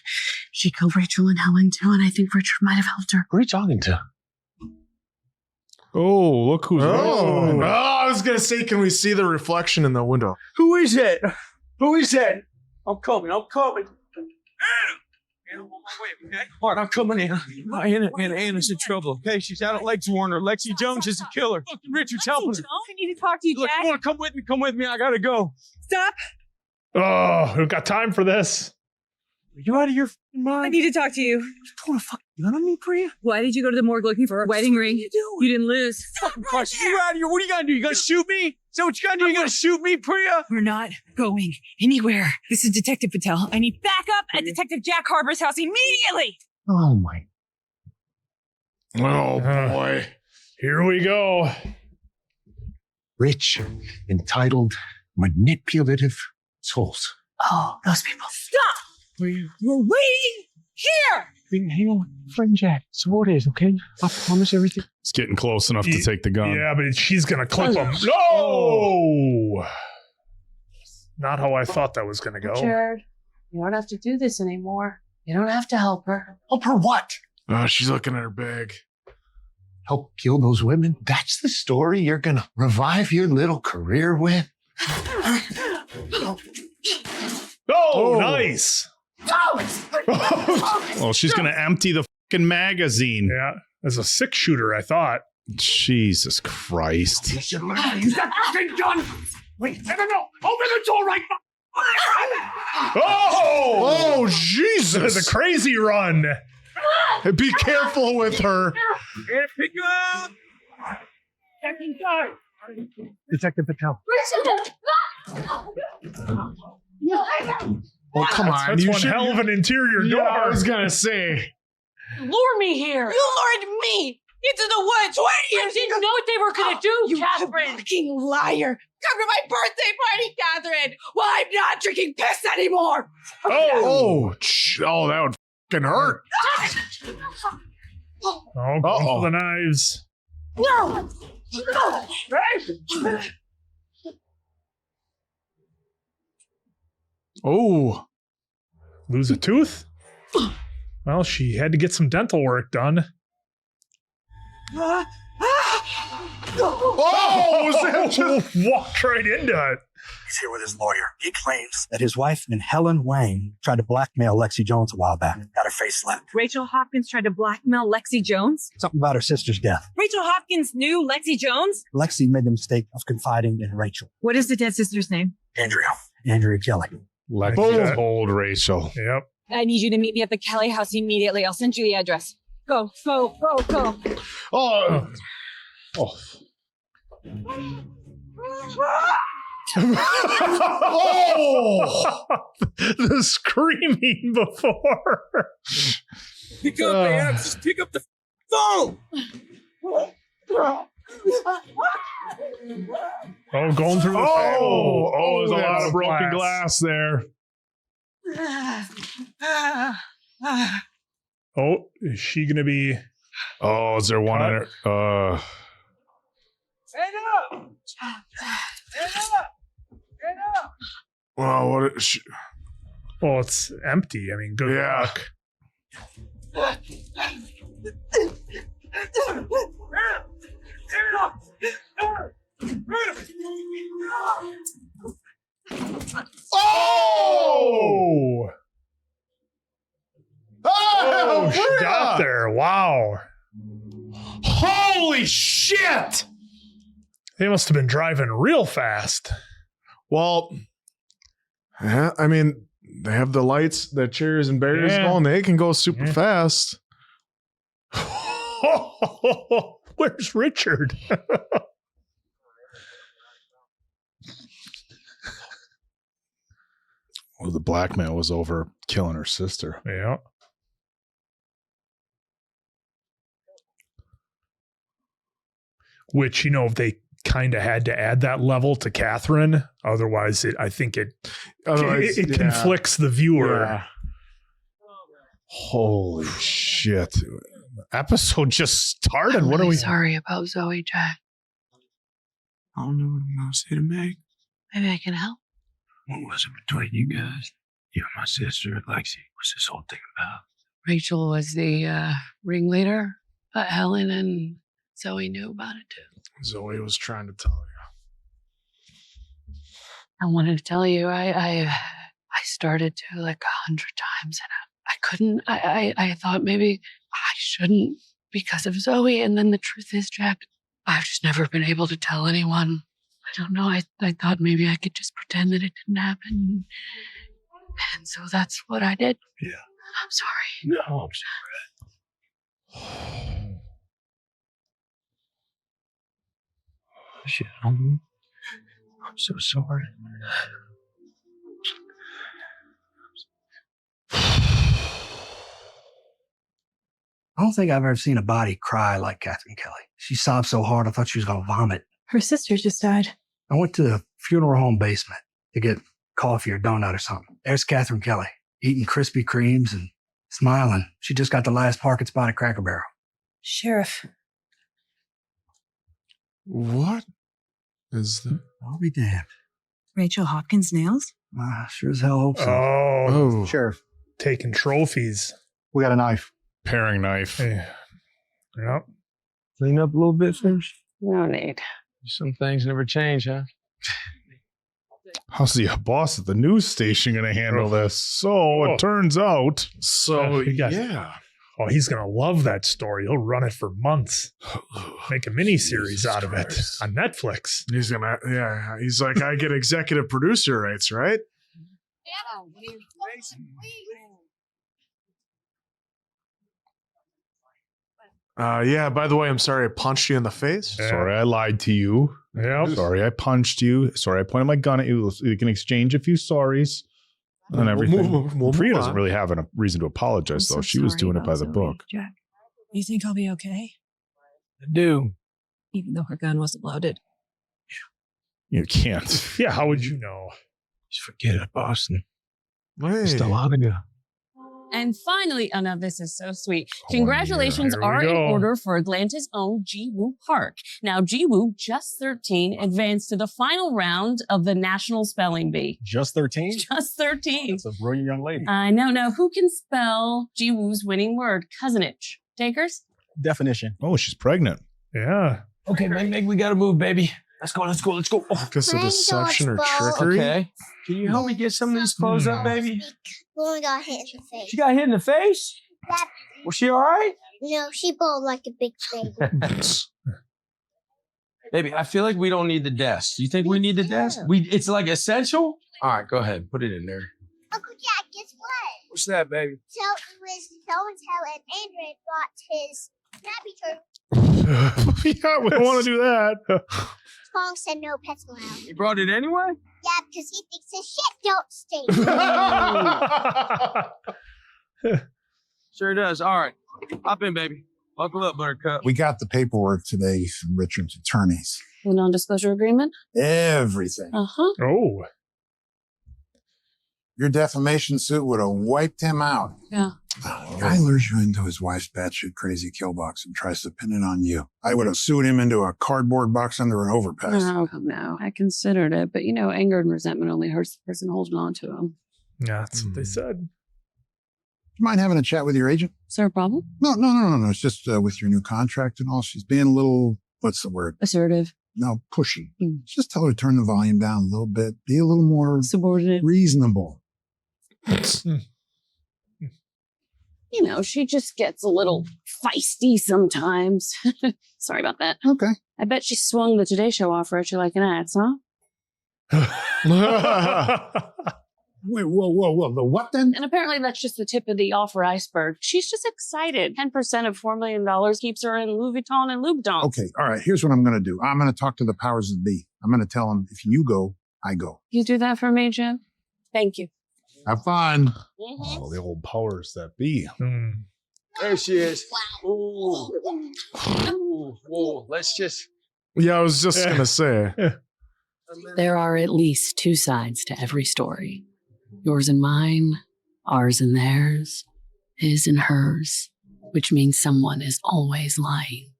She killed Rachel and Helen too, and I think Richard might have helped her. Who are you talking to? Oh, look who's Oh, I was going to say, can we see the reflection in the window? Who is it? Who is that? I'm coming. Anna, on my way, okay? All right, I'm coming in. Anna's in trouble, okay? She's out at Legs Warner. Lexi Jones is a killer. Fucking Richard's helping her. I need to talk to you, Look, Jack. come on, come with me. I gotta go. Stop. Oh, we've got time for this. Are you out of your mind? I need to talk to you. You pulling a fucking gun on me, Priya? Why did you go to the morgue looking for a wedding ring? What are you doing? You didn't lose. Fucking Christ, you out of here. What are you gonna do? You gonna shoot me? Is that what you gonna do? You gonna shoot me, Priya? We're not going anywhere. This is Detective Patel. I need backup at Detective Jack Harbour's house immediately. Oh, my. Oh, boy. Here we go. Rich, entitled, manipulative souls. Oh, those people. Stop! We're waiting here! Hang on, friend Jack. So what is, okay? I promise everything. It's getting close enough to take the gun. Yeah, but she's going to clip him. No! Not how I thought that was going to go. Richard, you don't have to do this anymore. You don't have to help her. Help her what? Oh, she's looking at her bag. Help kill those women? That's the story you're gonna revive your little career with? Oh, nice. Well, she's going to empty the fucking magazine. Yeah, as a 6-shooter, I thought. Jesus Christ. You should learn to use that fucking gun! Wait, no. Open the door right now! Oh, Jesus. The crazy run. Be careful with her. And pick up! Second time! Detective Patel. Oh, come on. That's You one should- hell of an interior door. Yeah, I was going to say. Lure me here. You lured me into the woods 20 years I didn't know what they were going to do, You Catherine. fucking liar! Come to my birthday party, Catherine! Well, I'm not drinking piss anymore! Oh, that would fucking hurt. Oh, going for the knives. No! Oh. Lose a tooth? Well, she had to get some dental work done. Oh, was that just... Walked right into it. He's here with his lawyer. He claims that his wife and Helen Wang tried to blackmail Lexi Jones a while back. Got her face slapped. Rachel Hopkins tried to blackmail Lexi Jones? Something about her sister's death. Rachel Hopkins knew Lexi Jones? Lexi made the mistake of confiding in Rachel. What is the dead sister's name? Andrea Kelly. Lexi told Rachel. Yep. I need you to meet me at the Kelly house immediately. I'll send you the address. Go. Oh. Oh! The screaming before. Pick up, man. Just pick up the phone. Oh, going through the Oh, there's a lot of broken glass there. Oh, is she going to be... Oh, is there one in her? Stand up. Well, what is she? Well, it's empty. I mean, good luck. Oh! Oh, she got there. Wow. Holy shit! They must have been driving real fast. Well, yeah, I mean, they have the lights, the chairs and barriers going. They can go super fast. Where's Richard? Well, the blackmail was over killing her sister. Yeah. Which, they kind of had to add that level to Catherine. Otherwise, I think it conflicts the viewer. Yeah. Holy shit. Episode just started. What are we? Sorry about Zoe, Jack. I don't know what I'm going to say to Meg. Maybe I can help. What was it between you guys? You and my sister, Lexi. What's this whole thing about? Rachel was the ringleader, but Helen and Zoe knew about it too. Zoe was trying to tell you. I wanted to tell you, I started to like 100 times and I couldn't. I thought maybe I shouldn't because of Zoe. And then the truth is, Jack, I've just never been able to tell anyone. I don't know. I thought maybe I could just pretend that it didn't happen. And so that's what I did. Yeah. I'm sorry. No, I'm sorry. Shit, I'm so sorry. I don't think I've ever seen a body cry like Catherine Kelly. She sobbed so hard I thought she was going to vomit. Her sister just died. I went to the funeral home basement to get coffee or donut or something. There's Catherine Kelly, eating Krispy Kremes and smiling. She just got the last parking spot at Cracker Barrel. Sheriff. What is that? I'll be damned. Rachel Hopkins' nails? Sure as hell hope so. Oh, Sheriff, taking trophies. we got a knife. Paring knife. Yeah. Yep. Clean up a little bit first. No need. Some things never change, huh? How's the boss at the news station going to handle this? So it turns out. Yeah. Oh, he's going to love that story. He'll run it for months. Make a mini-series out of it on Netflix. He's gonna, yeah. He's like, I get executive producer rights, right? Yeah. By the way, I'm sorry I punched you in the face. Yeah. Sorry, I lied to you. Yep. Sorry, I punched you. Sorry, I pointed my gun at you. We can exchange a few sorries and everything. We'll Priya move doesn't on. really have a reason to apologize, though. She was doing it by the book. Jack. You think I'll be okay? I do. Even though her gun wasn't loaded. You can't. Yeah, how would you know? Just forget it, Boston. Hey. Still long ago. And finally, oh no, this is so sweet. Here Congratulations we are in go. order for Atlanta's own Jiwoo Park. Now, Jiwoo, just 13, advanced to the final round of the National Spelling Bee. Just 13? Just 13. That's a brilliant young lady. I know. Now, who can spell Jiwoo's winning word? Cousinage. Takers? Definition. Oh, she's pregnant. Yeah. Okay, Meg, we gotta move, baby. Let's go. Oh, Because of deception or trickery. okay. Can you help me get some of these clothes up, baby? Woman got hit in the face. She got hit in the face? Was she all right? No, she bowled like a big baby. Baby, I feel like we don't need the desk. Do you think we need the desk? It's like essential? All right, go ahead. Put it in there. Uncle Jack, guess what? What's that, baby? So it was so-and-so and Andrew got his nappy turtle. Yeah, we don't want to do that. Fong said no pets allowed. You brought it anyway? Yeah, because he thinks his shit don't stink. Sure does. All right. Hop in, baby. Buckle up, Buttercup. We got the paperwork today from Richard's attorneys. The non-disclosure agreement? Everything. Uh-huh. Oh. Your defamation suit would have wiped him out. Yeah. The guy lures you into his wife's batshit crazy kill box and tries to pin it on you. I would have sued him into a cardboard box under an overpass. No. I considered it, but anger and resentment only hurts the person holding on to them. Yeah, that's what they said. You mind having a chat with your agent? Is there a problem? No. It's just with your new contract and all. She's being a little, what's the word? Assertive. No, pushy. Just tell her to turn the volume down a little bit. Be a little more subordinate, reasonable. She just gets a little feisty sometimes. Sorry about that. Okay. I bet she swung the Today Show offer at you like an axe, huh? Wait, whoa. The what then? And apparently that's just the tip of the offer iceberg. She's just excited. 10% of $4 million keeps her in Louis Vuitton and Louboutin. Okay, all right. Here's what I'm going to do. I'm going to talk to the powers that be. I'm going to tell them, if you go, I go. You do that for me, Jim? Thank you. Have fun. Oh, the old powers that be. There she is. Ooh. Ooh. Let's just. Yeah, I was just gonna say. There are at least two sides to every story. Yours and mine, ours and theirs, his and hers, which means someone is always lying.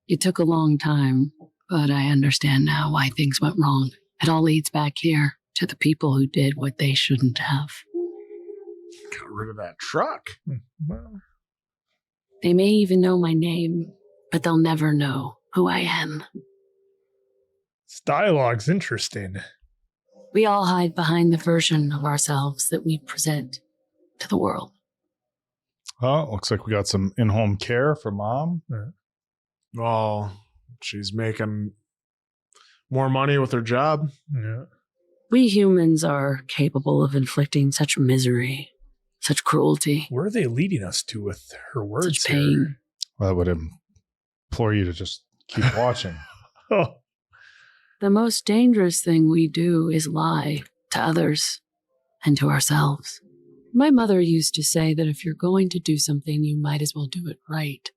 It took a long time, but I understand now why things went wrong. It all leads back here to the people who did what they shouldn't have. Got rid of that truck. They may even know my name, but they'll never know who I am. This dialogue's interesting. We all hide behind the version of ourselves that we present to the world. Oh, looks like we got some in-home care for mom. Oh, she's making more money with her job. Yeah. We humans are capable of inflicting such misery, such cruelty. Where are they leading us to with her words? Such pain. Well, I would implore you to just keep watching. Oh. The most dangerous thing we do is lie to others and to ourselves. My mother used to say that if you're going to do something, you might as well do it right.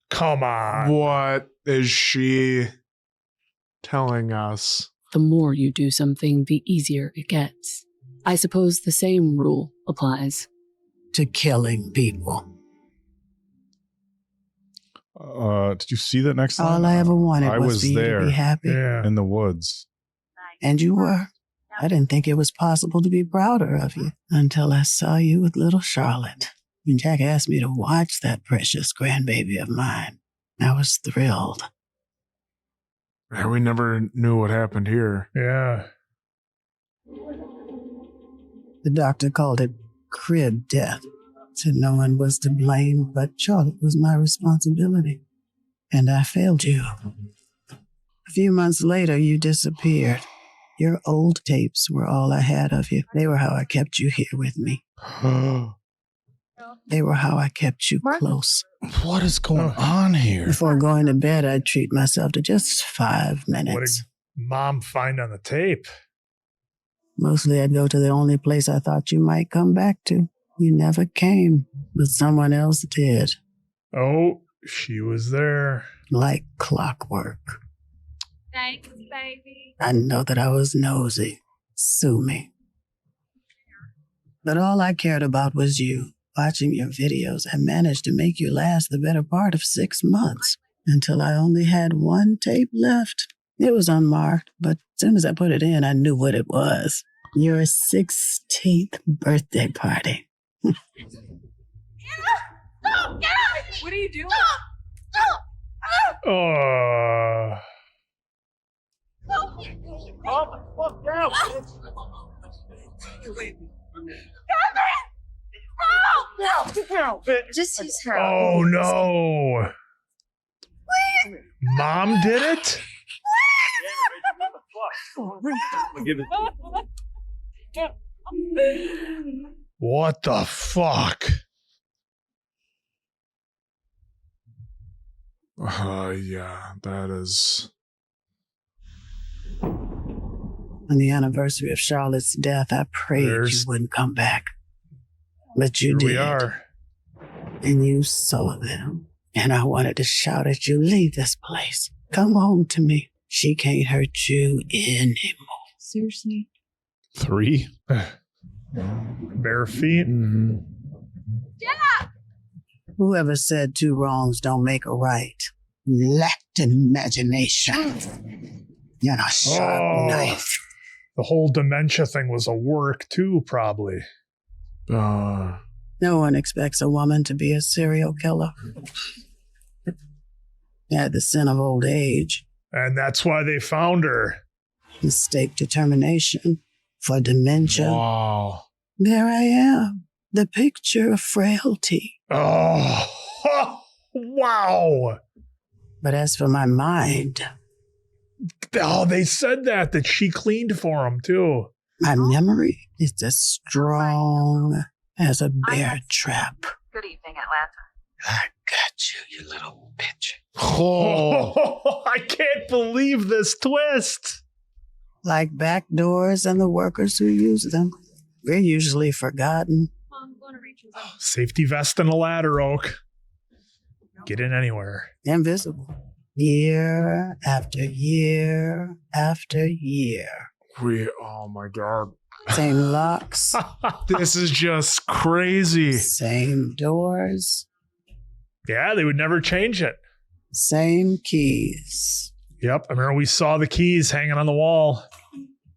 Come on. What is she telling us? The more you do something, the easier it gets. I suppose the same rule applies to killing people. Did you see that next line? All I ever wanted I was for you there to be happy. in the woods. And you were. I didn't think it was possible to be prouder of you until I saw you with little Charlotte. When Jack asked me to watch that precious grandbaby of mine, I was thrilled. Yeah, we never knew what happened here. Yeah. The doctor called it crib death. Said no one was to blame, but Charlotte was my responsibility. And I failed you. A few months later, you disappeared. Your old tapes were all I had of you. They were how I kept you here with me. They were how I kept you close. What is going on here? Before going to bed, I'd treat myself to just 5 minutes. What did Mom find on the tape? Mostly I'd go to the only place I thought you might come back to. You never came, but someone else did. Oh, she was there. Like clockwork. Thanks, baby. I know that I was nosy. Sue me. But all I cared about was you. Watching your videos, I managed to make you last the better part of 6 months until I only had one tape left. It was unmarked, but as soon as I put it in, I knew what it was. Your 16th birthday party. What are you doing? Oh. Oh my fuck down! Just use her. Oh no. Mom did it? What the fuck? Yeah, that is. On the anniversary of Charlotte's death, I prayed you wouldn't come back. But you did. We are. And you saw them. And I wanted to shout at you, leave this place. Come home to me. She can't hurt you anymore. Seriously? 3? Bare feet? Mm-hmm. Yeah! Whoever said 2 wrongs don't make a right lacked imagination. You're a sharp knife. The whole dementia thing was a work too, probably. No one expects a woman to be a serial killer. You had the sin of old age. And that's why they found her. Mistake determination for dementia. Wow. There I am. The picture of frailty. Oh, wow. But as for my mind. Oh, they said that she cleaned for him too. My memory is as strong as a bear trap. Good evening, Atlanta. I got you, you little bitch. Oh, I can't believe this twist. like back doors and the workers who use them. We're usually forgotten. Safety vest and a ladder, Oak. Get in anywhere. Invisible. Year after year after year. Oh my God. Same locks. This is just crazy. Same doors. Yeah, they would never change it. Same keys. Yep. I remember we saw the keys hanging on the wall.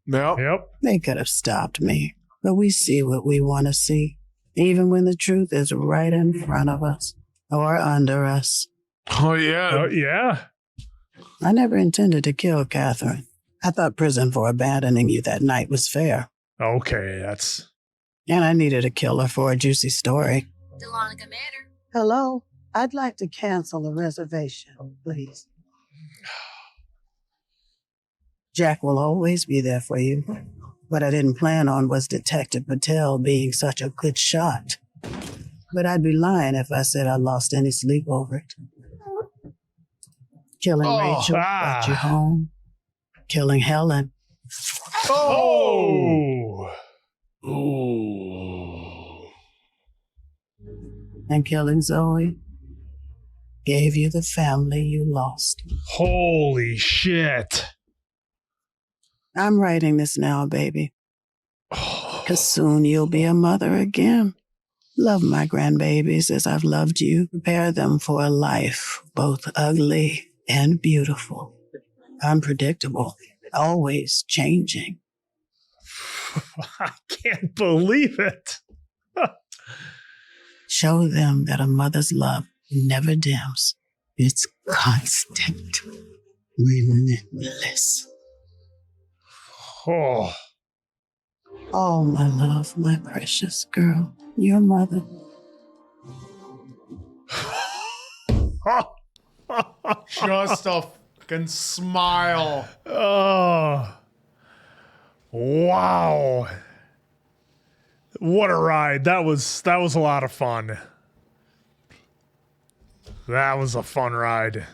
Yep. They could have stopped me, but we see what we want to see, even when the truth is right in front of us or under us. Oh, yeah. Oh, yeah. I never intended to kill Catherine. I thought prison for abandoning you that night was fair. Okay, that's... And I needed a killer for a juicy story. Delonica Manor. Hello? I'd like to cancel a reservation, please. Jack will always be there for you. What I didn't plan on was Detective Patel being such a good shot. But I'd be lying if I said I lost any sleep over it. Killing Rachel brought you home. Killing Helen. Oh! And killing Zoe gave you the family you lost. Holy shit. I'm writing this now, baby. Because soon you'll be a mother again. Love my grandbabies as I've loved you. Prepare them for a life, both ugly and beautiful. Unpredictable, always changing. I can't believe it. Show them that a mother's love never dims. It's constant, relentless. Oh. Oh, my love, my precious girl, your mother. Just a fucking smile. Oh. Wow. What a ride. That was a lot of fun. That was a fun ride.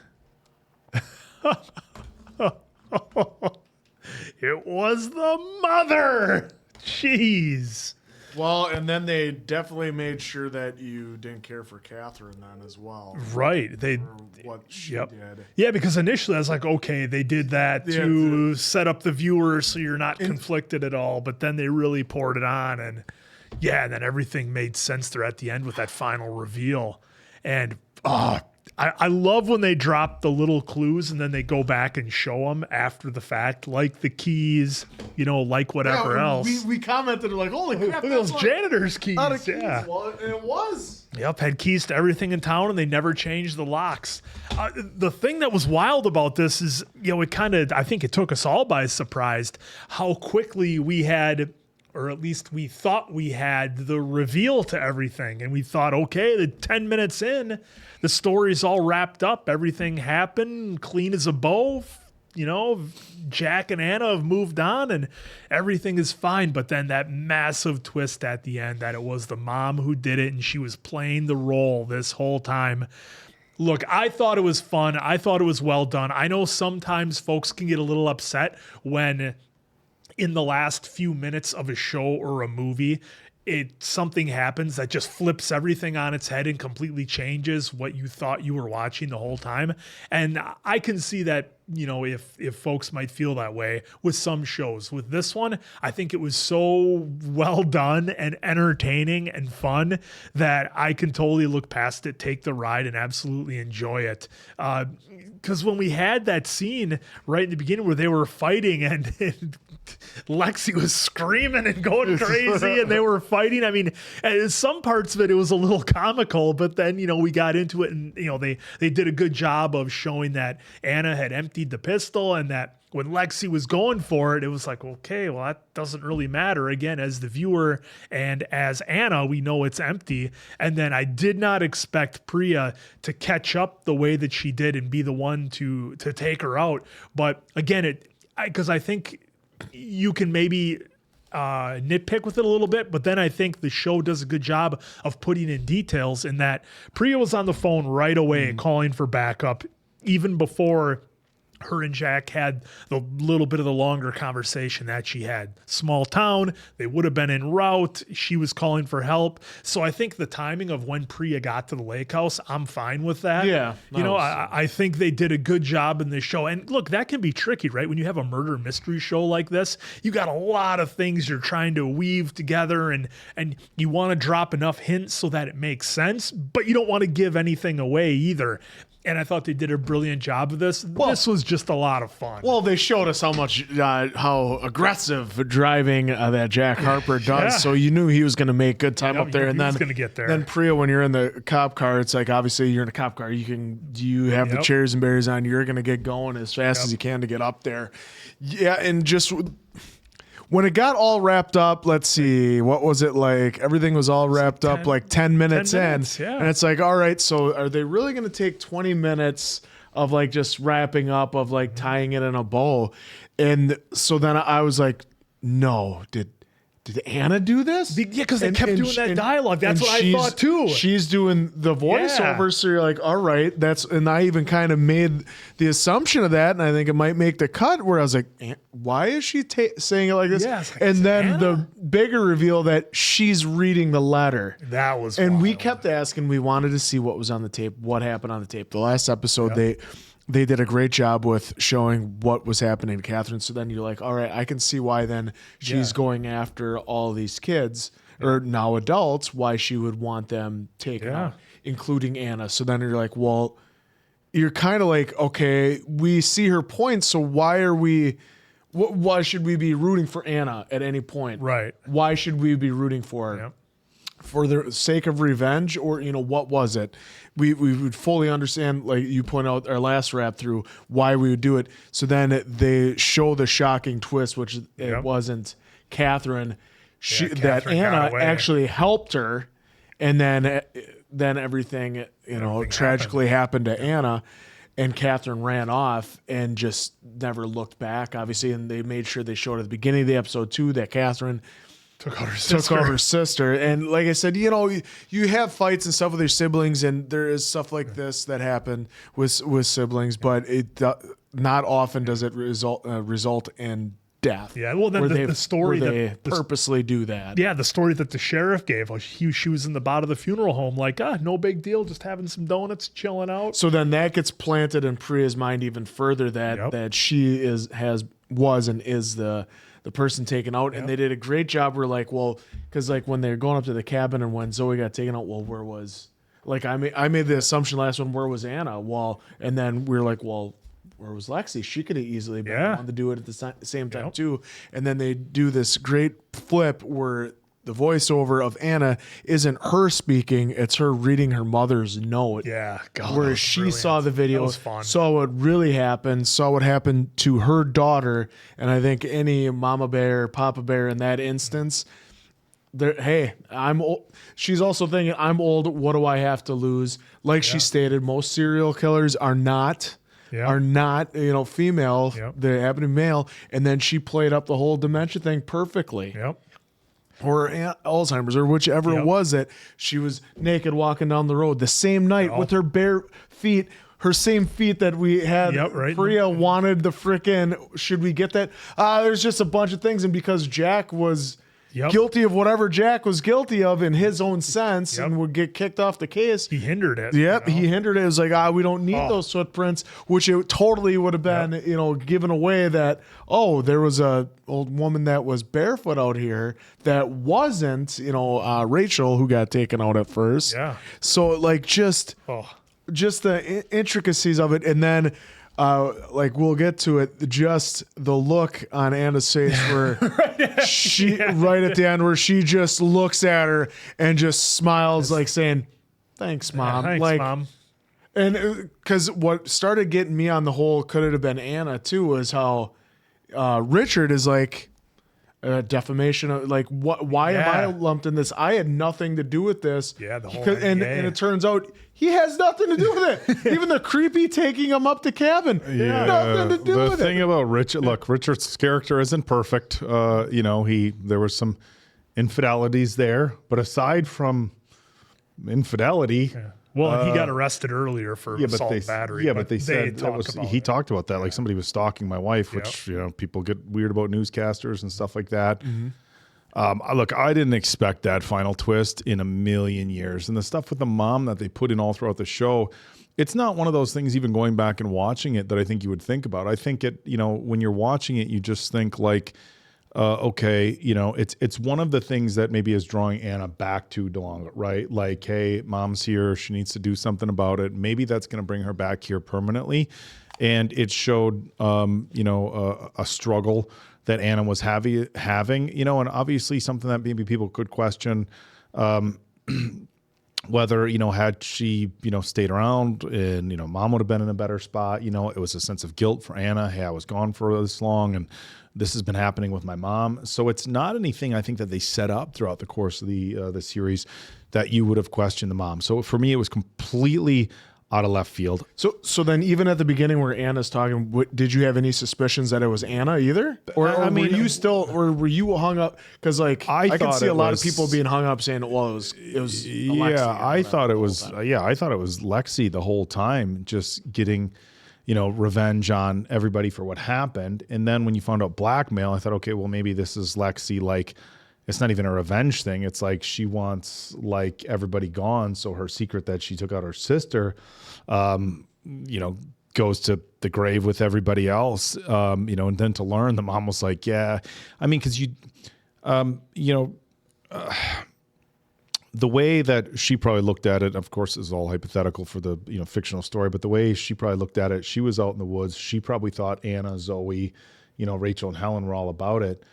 It was the mother. Jeez. Well, and then they definitely made sure that you didn't care for Catherine then as well. Right. They what she yep. did. Yeah, because initially I was like, okay, they did that to set up the viewer so you're not conflicted at all. But then they really poured it on, and yeah, and then everything made sense there at the end with that final reveal. And I love when they drop the little clues and then they go back and show them after the fact, like the keys, like whatever else. We commented like, holy crap, look at those janitor's keys. Yeah. Well, it was. Yep, had keys to everything in town, and they never changed the locks. The thing that was wild about this is, I think it took us all by surprise how quickly we had, or at least we thought we had, the reveal to everything. And we thought, okay, the 10 minutes in, the story's all wrapped up. Everything happened, clean as a bow. Jack and Anna have moved on and everything is fine. But then that massive twist at the end that it was the mom who did it and she was playing the role this whole time. Look, I thought it was fun. I thought it was well done. I know sometimes folks can get a little upset when in the last few minutes of a show or a movie, something happens that just flips everything on its head and completely changes what you thought you were watching the whole time. And I can see that, if folks might feel that way with some shows. With this one, I think it was so well done and entertaining and fun that I can totally look past it, take the ride, and absolutely enjoy it. Because when we had that scene right in the beginning where they were fighting and Lexi was screaming and going crazy and they were fighting. I mean, some parts of it was a little comical, but then, we got into it and, they did a good job of showing that Anna had emptied the pistol and that when Lexi was going for it, it was like, okay, well, that doesn't really matter. Again, as the viewer and as Anna, we know it's empty. And then I did not expect Priya to catch up the way that she did and be the one to take her out. But again, because I think you can maybe nitpick with it a little bit, but then I think the show does a good job of putting in details in that Priya was on the phone right away calling for backup even before her and Jack had the little bit of the longer conversation that she had. Small town, they would have been en route. She was calling for help. So I think the timing of when Priya got to the lake house, I'm fine with that. Yeah. You know, I think they did a good job in this show. And look, that can be tricky, right? When you have a murder mystery show like this, you got a lot of things you're trying to weave together, and you want to drop enough hints so that it makes sense, but you don't want to give anything away either. And I thought they did a brilliant job of this. This was just a lot of fun. Well, they showed us how aggressive driving that Jack Harper does. Yeah. So you knew he was going to make good time up there. He And was then gonna get there. Then Priya, when you're in the cop car, it's like obviously you're in a cop car. You have the chairs and barriers on. You're going to get going as fast as you can to get up there. Yeah, and just when it got all wrapped up, let's see, what was it like? Everything was all wrapped up like 10 minutes in. Yeah. And it's like, all right, so are they really going to take 20 minutes of like just wrapping up, of like tying it in a bow? And so then I was like, no, did Anna do this? Yeah, because they kept doing that dialogue. That's what I thought too. She's doing the voiceover, so you're like, all right, and I even kind of made the assumption of that, and I think it might make the cut where I was like, why is she saying it like this? Yeah, like, and then Anna? the bigger reveal that she's reading the letter. That was and wild. we kept asking, we wanted to see what was on the tape, what happened on the tape. The last episode, they did a great job with showing what was happening to Catherine. So then you're like, all right, I can see why then she's going after all these kids, or now adults, why she would want them taken out, including Anna. So then you're like, well, you're kind of like, okay, we see her point, so why should we be rooting for Anna at any point? Right. Why should we be rooting for her? Yep. For the sake of revenge, or what was it? We would fully understand, like you point out our last wrap through, why we would do it. So then they show the shocking twist, which it wasn't Catherine. That Catherine got Anna away. actually helped her, and then everything tragically happened to Anna, and Catherine ran off and just never looked back. Obviously, and they made sure they showed at the beginning of the episode too that Catherine took out her sister. And like I said, you have fights and stuff with your siblings, and there is stuff like this that happen with siblings, but it not often does it result in death. Yeah, well, then the story where that they purposely do that. Yeah, the story that the sheriff gave, she was in the bot of the funeral home, like, no big deal, just having some donuts, chilling out. So then that gets planted in Priya's mind even further that she was and is the person taken out. And they did a great job. We're like, well, because like when they're going up to the cabin and when Zoe got taken out, well, where was, like, I made the assumption last one, where was Anna? Well, and then we were like, well, where was Lexi? She could have easily been the one to do it at the same time too. And then they do this great flip where the voiceover of Anna isn't her speaking, it's her reading her mother's note. Yeah, God, where she saw the video, fun. saw what really happened, saw what happened to her daughter, and I think any mama bear, papa bear in that instance, hey, I'm old. She's also thinking, I'm old, what do I have to lose? Like she stated, most serial killers are not female. They happen to be male. And then she played up the whole dementia thing perfectly. Or Alzheimer's, or whichever it was, that she was naked walking down the road the same night with her bare feet, her same feet that we had. Priya wanted the frickin', should we get that? There's just a bunch of things. And because Jack was guilty of whatever Jack was guilty of in his own sense and would get kicked off the case, he hindered it. He hindered it. It was like, we don't need those footprints, which it totally would have been, given away that, there was a old woman that was barefoot out here that wasn't, Rachel, who got taken out at first. Yeah. So like just the intricacies of it. And then, we'll get to it. Just the look on Anna's face where right at the end, where she just looks at her and just smiles, like saying, "Thanks, Mom." Thanks, Mom. And because what started getting me on the whole, could it have been Anna too, was how Richard is like, defamation of, like, why am I lumped in this? I had nothing to do with this. Yeah, the whole and it turns out he has nothing to do with it. Even the creepy taking him up to cabin, nothing to do with it. The thing about Richard, look, Richard's character isn't perfect. There was some infidelities there, but aside from infidelity, Well, he got arrested earlier for assault and battery. Yeah, but they said that was, he talked about that. Like somebody was stalking my wife, which, people get weird about newscasters and stuff like that. Look, I didn't expect that final twist in a million years. And the stuff with the mom that they put in all throughout the show, it's not one of those things, even going back and watching it, that I think you would think about. I think it, when you're watching it, you just think like, okay, it's one of the things that maybe is drawing Anna back to DeLonge, right? Like, hey, mom's here. She needs to do something about it. Maybe that's going to bring her back here permanently. And it showed, a struggle that Anna was having, and obviously something that maybe people could question, whether, had she, stayed around and, mom would have been in a better spot. It was a sense of guilt for Anna. Hey, I was gone for this long and this has been happening with my mom. So it's not anything I think that they set up throughout the course of the series that you would have questioned the mom. So for me, it was completely out of left field. So then even at the beginning where Anna's talking, did you have any suspicions that it was Anna either? Or were you hung up? Because like I can see a lot of people being hung up saying, well, it was Alexi. I thought it was Lexi the whole time, just getting, revenge on everybody for what happened. And then when you found out blackmail, I thought, okay, well, maybe this is Lexi. Like, it's not even a revenge thing. It's like she wants like everybody gone. So her secret that she took out her sister, goes to the grave with everybody else, and then to learn the mom was like, yeah, I mean, cause the way that she probably looked at it, of course, is all hypothetical for the fictional story, but the way she probably looked at it, she was out in the woods. She probably thought Anna, Zoe, Rachel and Helen were all about it.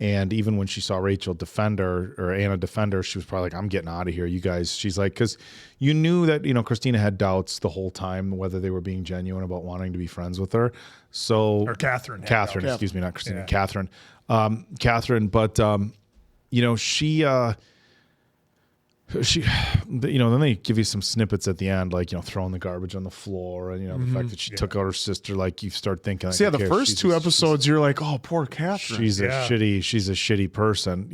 And even when she saw Rachel defend her or Anna defend her, she was probably like, I'm getting out of here, you guys. She's like, because you knew that, Christina had doubts the whole time, whether they were being genuine about wanting to be friends with her. So, or Catherine, excuse me, not Christina, Catherine. Catherine, but, she, then they give you some snippets at the end, like, throwing the garbage on the floor and, the fact that she took out her sister, like you start thinking. Like, the first two episodes, you're like, oh, poor Catherine. She's a shitty person,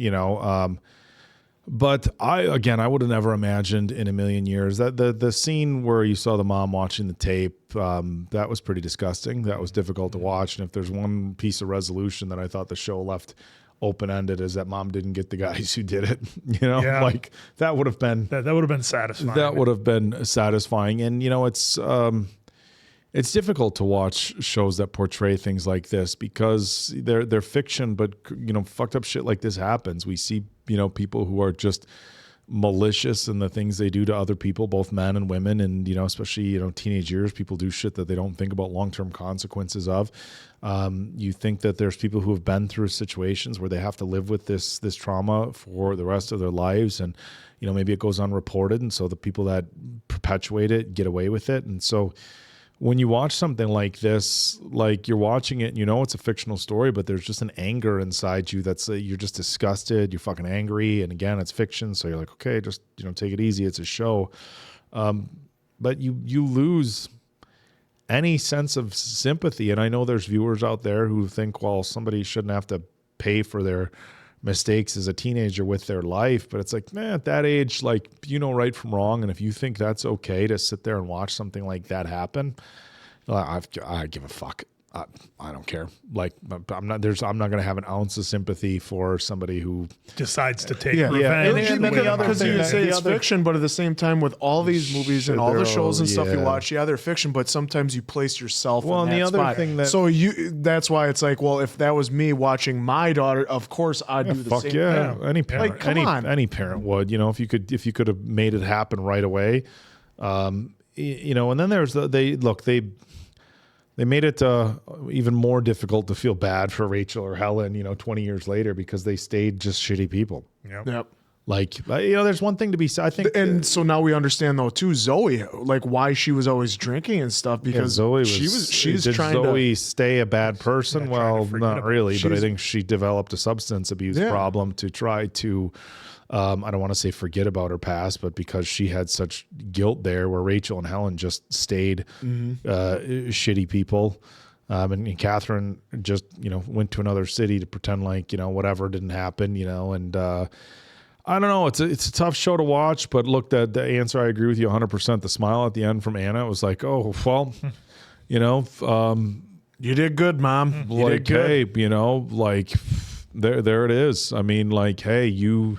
but I would have never imagined in a million years that the scene where you saw the mom watching the tape, that was pretty disgusting. That was difficult to watch. And if there's one piece of resolution that I thought the show left open-ended, is that mom didn't get the guys who did it, like that would have been that would have been satisfying. That would have been satisfying. And it's difficult to watch shows that portray things like this because they're fiction, but fucked up shit like this happens. We see people who are just malicious in the things they do to other people, both men and women, and especially teenage years, people do shit that they don't think about long-term consequences of. You think that there's people who have been through situations where they have to live with this trauma for the rest of their lives, and maybe it goes unreported, and so the people that perpetuate it get away with it. And so when you watch something like this, like you're watching it and it's a fictional story, but there's just an anger inside you that's you're just disgusted, you're fucking angry, and again, it's fiction, so you're like, okay, just take it easy, it's a show. But you lose any sense of sympathy. And I know there's viewers out there who think, well, somebody shouldn't have to pay for their mistakes as a teenager with their life. But it's like, man, at that age, like, right from wrong. And if you think that's okay to sit there and watch something like that happen, I give a fuck. I don't care. Like, I'm not going to have an ounce of sympathy for somebody who decides to take revenge. Because you say it's fiction, but at the same time, with all these movies and all the shows and stuff you watch, they're fiction, but sometimes you place yourself in that spot. So that's why it's like, well, if that was me watching my daughter, of course I'd do the same thing. Any parent, any parent would, if you could have made it happen right away. And then there's they made it even more difficult to feel bad for Rachel or Helen, 20 years later, because they stayed just shitty people. Yep. Like, there's one thing to be said, I think. And so now we understand, though, too, Zoe, like why she was always drinking and stuff, because Zoe she's did trying Zoe stay a bad person? Well, not really, but I think she developed a substance abuse problem to try to, I don't want to say forget about her past, but because she had such guilt there, where Rachel and Helen just stayed shitty people. And Catherine just, went to another city to pretend like, whatever didn't happen, and I don't know. It's a tough show to watch, but look, the answer, I agree with you 100%. The smile at the end from Anna, it was like, oh, well, you know, you did good, Mom. You like, did good. hey, you know, like there it is. I mean, like, hey, you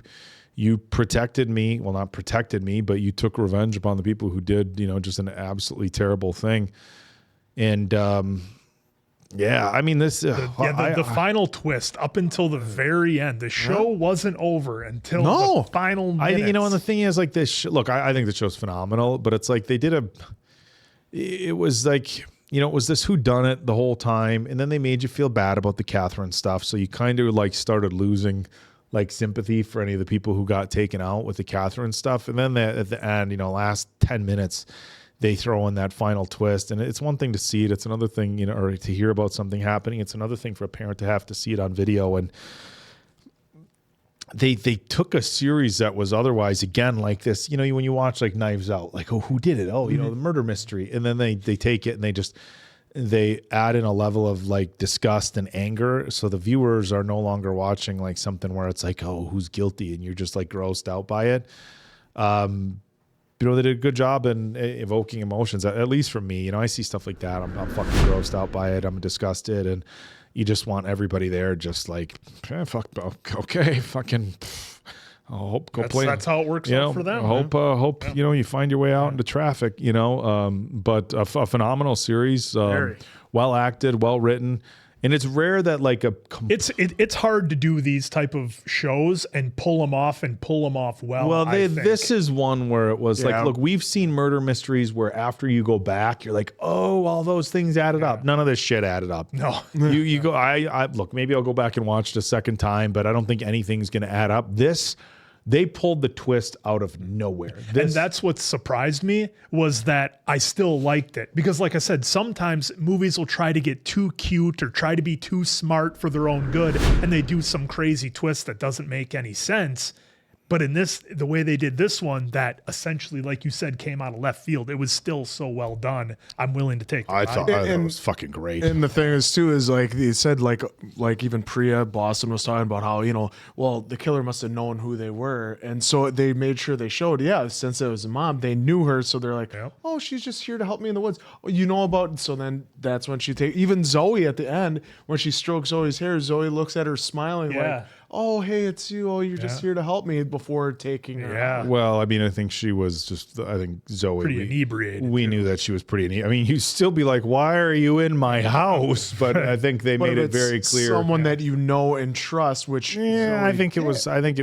protected me. Well, not protected me, but you took revenge upon the people who did, you know, just an absolutely terrible thing. And yeah, I mean, this. The final twist up until the very end. The show wasn't over until the final minutes. You know, and the thing is, like, this. Look, I think the show's phenomenal, but it's like they did it was like, you know, it was this whodunit the whole time, and then they made you feel bad about the Catherine stuff, so you kind of like started losing like sympathy for any of the people who got taken out with the Catherine stuff, and then at the end, you know, last 10 minutes. They throw in that final twist, and it's one thing to see it. It's another thing, you know, or to hear about something happening. It's another thing for a parent to have to see it on video. And they took a series that was otherwise, again, like this, you know, when you watch like Knives Out, like, oh, who did it? Oh, you know, the murder mystery. And then they take it and they add in a level of like disgust and anger. So the viewers are no longer watching like something where it's like, oh, who's guilty? And you're just like grossed out by it. You know, they did a good job in evoking emotions, at least for me. You know, I see stuff like that. I'm fucking grossed out by it. I'm disgusted. And you just want everybody there just like, okay, fucking, I hope go play. That's how it works out for them. I hope you know, you find your way out into traffic, you know. But a phenomenal series, well acted, well written. And it's rare that like it's hard to do these type of shows and pull them off well. Well, this is one where it was like, look, we've seen murder mysteries where after you go back, you're like, oh, all those things added up. None of this shit added up. No, you go. I look. Maybe I'll go back and watch it a second time, but I don't think anything's going to add up. They pulled the twist out of nowhere. And that's what surprised me was that I still liked it. Because like I said, sometimes movies will try to get too cute or try to be too smart for their own good, and they do some crazy twist that doesn't make any sense. But in this, the way they did this one, that essentially, like you said, came out of left field, it was still so well done. I'm willing to take the I thought it was fucking great. And the thing is, too, is like they said, like even Priya Boston was talking about how, you know, well, the killer must have known who they were. And so they made sure they showed, since it was a mom, they knew her. So they're like, oh, she's just here to help me in the woods. Oh, you know about, so then that's when even Zoe at the end, when she strokes Zoe's hair, Zoe looks at her smiling like, oh, hey, it's you. Oh, you're just here to help me before taking her out. Well, I mean, I think she was just, I think Zoe. Pretty inebriated. We knew that she was pretty inebriated. I mean, you'd still be like, why are you in my house? But I think they made it very clear. Someone that you know and trust, which. Zoe, I think it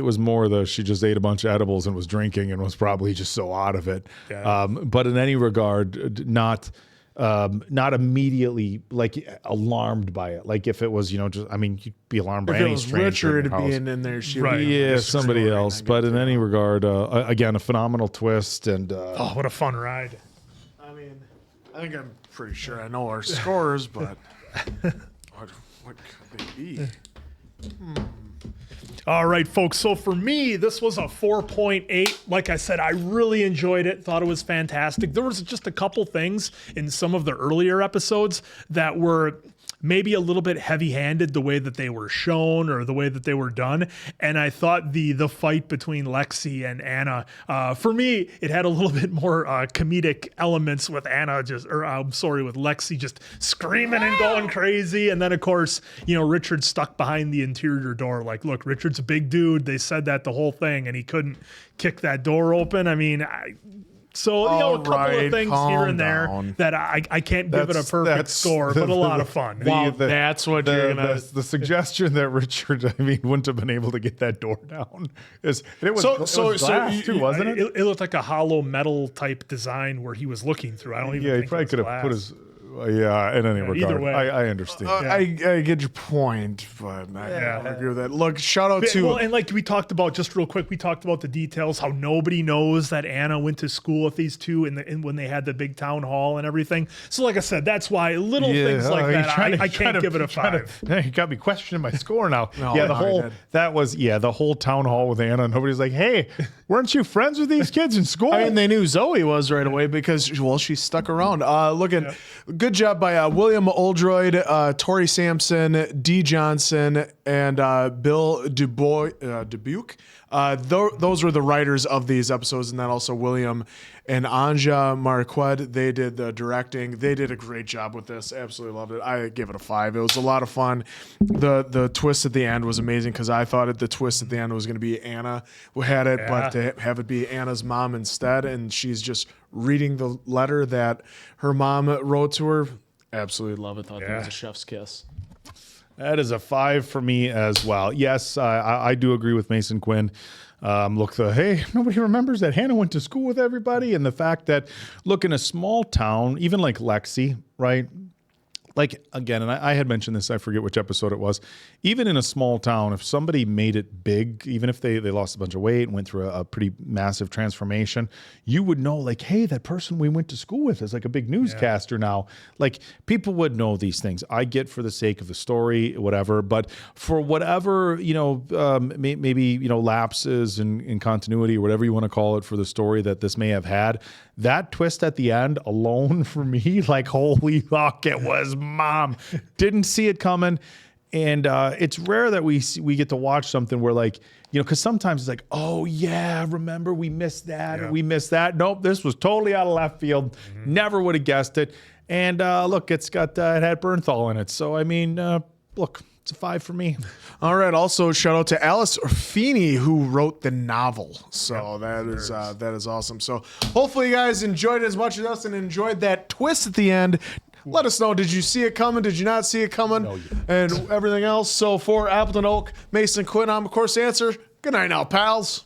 was more she just ate a bunch of edibles and was drinking and was probably just so out of it. Yeah. But in any regard, not immediately like alarmed by it. Like if it was, you know, just, I mean, you'd be alarmed by any stranger. Richard being in there, somebody else. But in any regard, again, a phenomenal twist and what a fun ride. I mean, I think I'm pretty sure I know our scores, but what could they be? All right, folks. So for me, this was a 4.8. Like I said, I really enjoyed it. Thought it was fantastic. There was just a couple things in some of the earlier episodes that were maybe a little bit heavy-handed, the way that they were shown or the way that they were done. And I thought the fight between Lexi and Anna, for me, it had a little bit more comedic elements with with Lexi just screaming and going crazy. And then, of course, you know, Richard stuck behind the interior door. Like, look, Richard's a big dude. They said that the whole thing, and he couldn't kick that door open. I mean, So, you know, a couple of things here and there that I can't give it a perfect score, but a lot of fun. That's what you're going to... The suggestion that Richard, I mean, wouldn't have been able to get that door down. It was glass too, wasn't it? It looked like a hollow metal type design where he was looking through. I don't even think he probably could have put his... in any regard. Either way. I understand. I get your point, but I don't agree with that. Look, shout out to... Well, and like we talked about, just real quick, we talked about the details, how nobody knows that Anna went to school with these two and when they had the big town hall and everything. So like I said, that's why little things like that, I can't give it a 5. You got me questioning my score now. The whole town hall with Anna. Nobody's like, hey, weren't you friends with these kids in school? I mean, they knew Zoe was right away because, well, she stuck around. Good job by William Oldroyd, Tori Sampson, Dee Johnson, and Bill Dubuque. Those were the writers of these episodes, and then also William and Anja Marquette. They did the directing. They did a great job with this. Absolutely loved it. I give it a 5. It was a lot of fun. The twist at the end was amazing because I thought the twist at the end was going to be Anna who had it, but to have it be Anna's mom instead, and she's just reading the letter that her mom wrote to her. Absolutely love it. Thought that was a chef's kiss. That is a 5 for me as well. Yes, I do agree with Mason Quinn. Look, hey, nobody remembers that Hannah went to school with everybody. And the fact that, look, in a small town, even like Lexi, right? Like, again, and I had mentioned this, I forget which episode it was. Even in a small town, if somebody made it big, even if they lost a bunch of weight and went through a pretty massive transformation, you would know, like, hey, that person we went to school with is like a big newscaster now. Like, people would know these things. I get for the sake of the story, whatever, but for whatever, maybe, lapses in continuity or whatever you want to call it for the story that this may have had, that twist at the end alone for me, like, holy fuck, it was mom. Didn't see it coming. And it's rare that we get to watch something where, like, because sometimes it's like, oh yeah, remember we missed that or we missed that. Nope, this was totally out of left field. Never would have guessed it. And look, it had Bernthal in it. So I mean, look, it's a 5 for me. All right. Also, shout out to Alice Feeney who wrote the novel. So that is awesome. So hopefully you guys enjoyed it as much as us and enjoyed that twist at the end. Let us know. Did you see it coming? Did you not see it coming? No, and everything else. So for Appleton Oak, Mason Quinn, I'm of course Answer. Good night now, pals.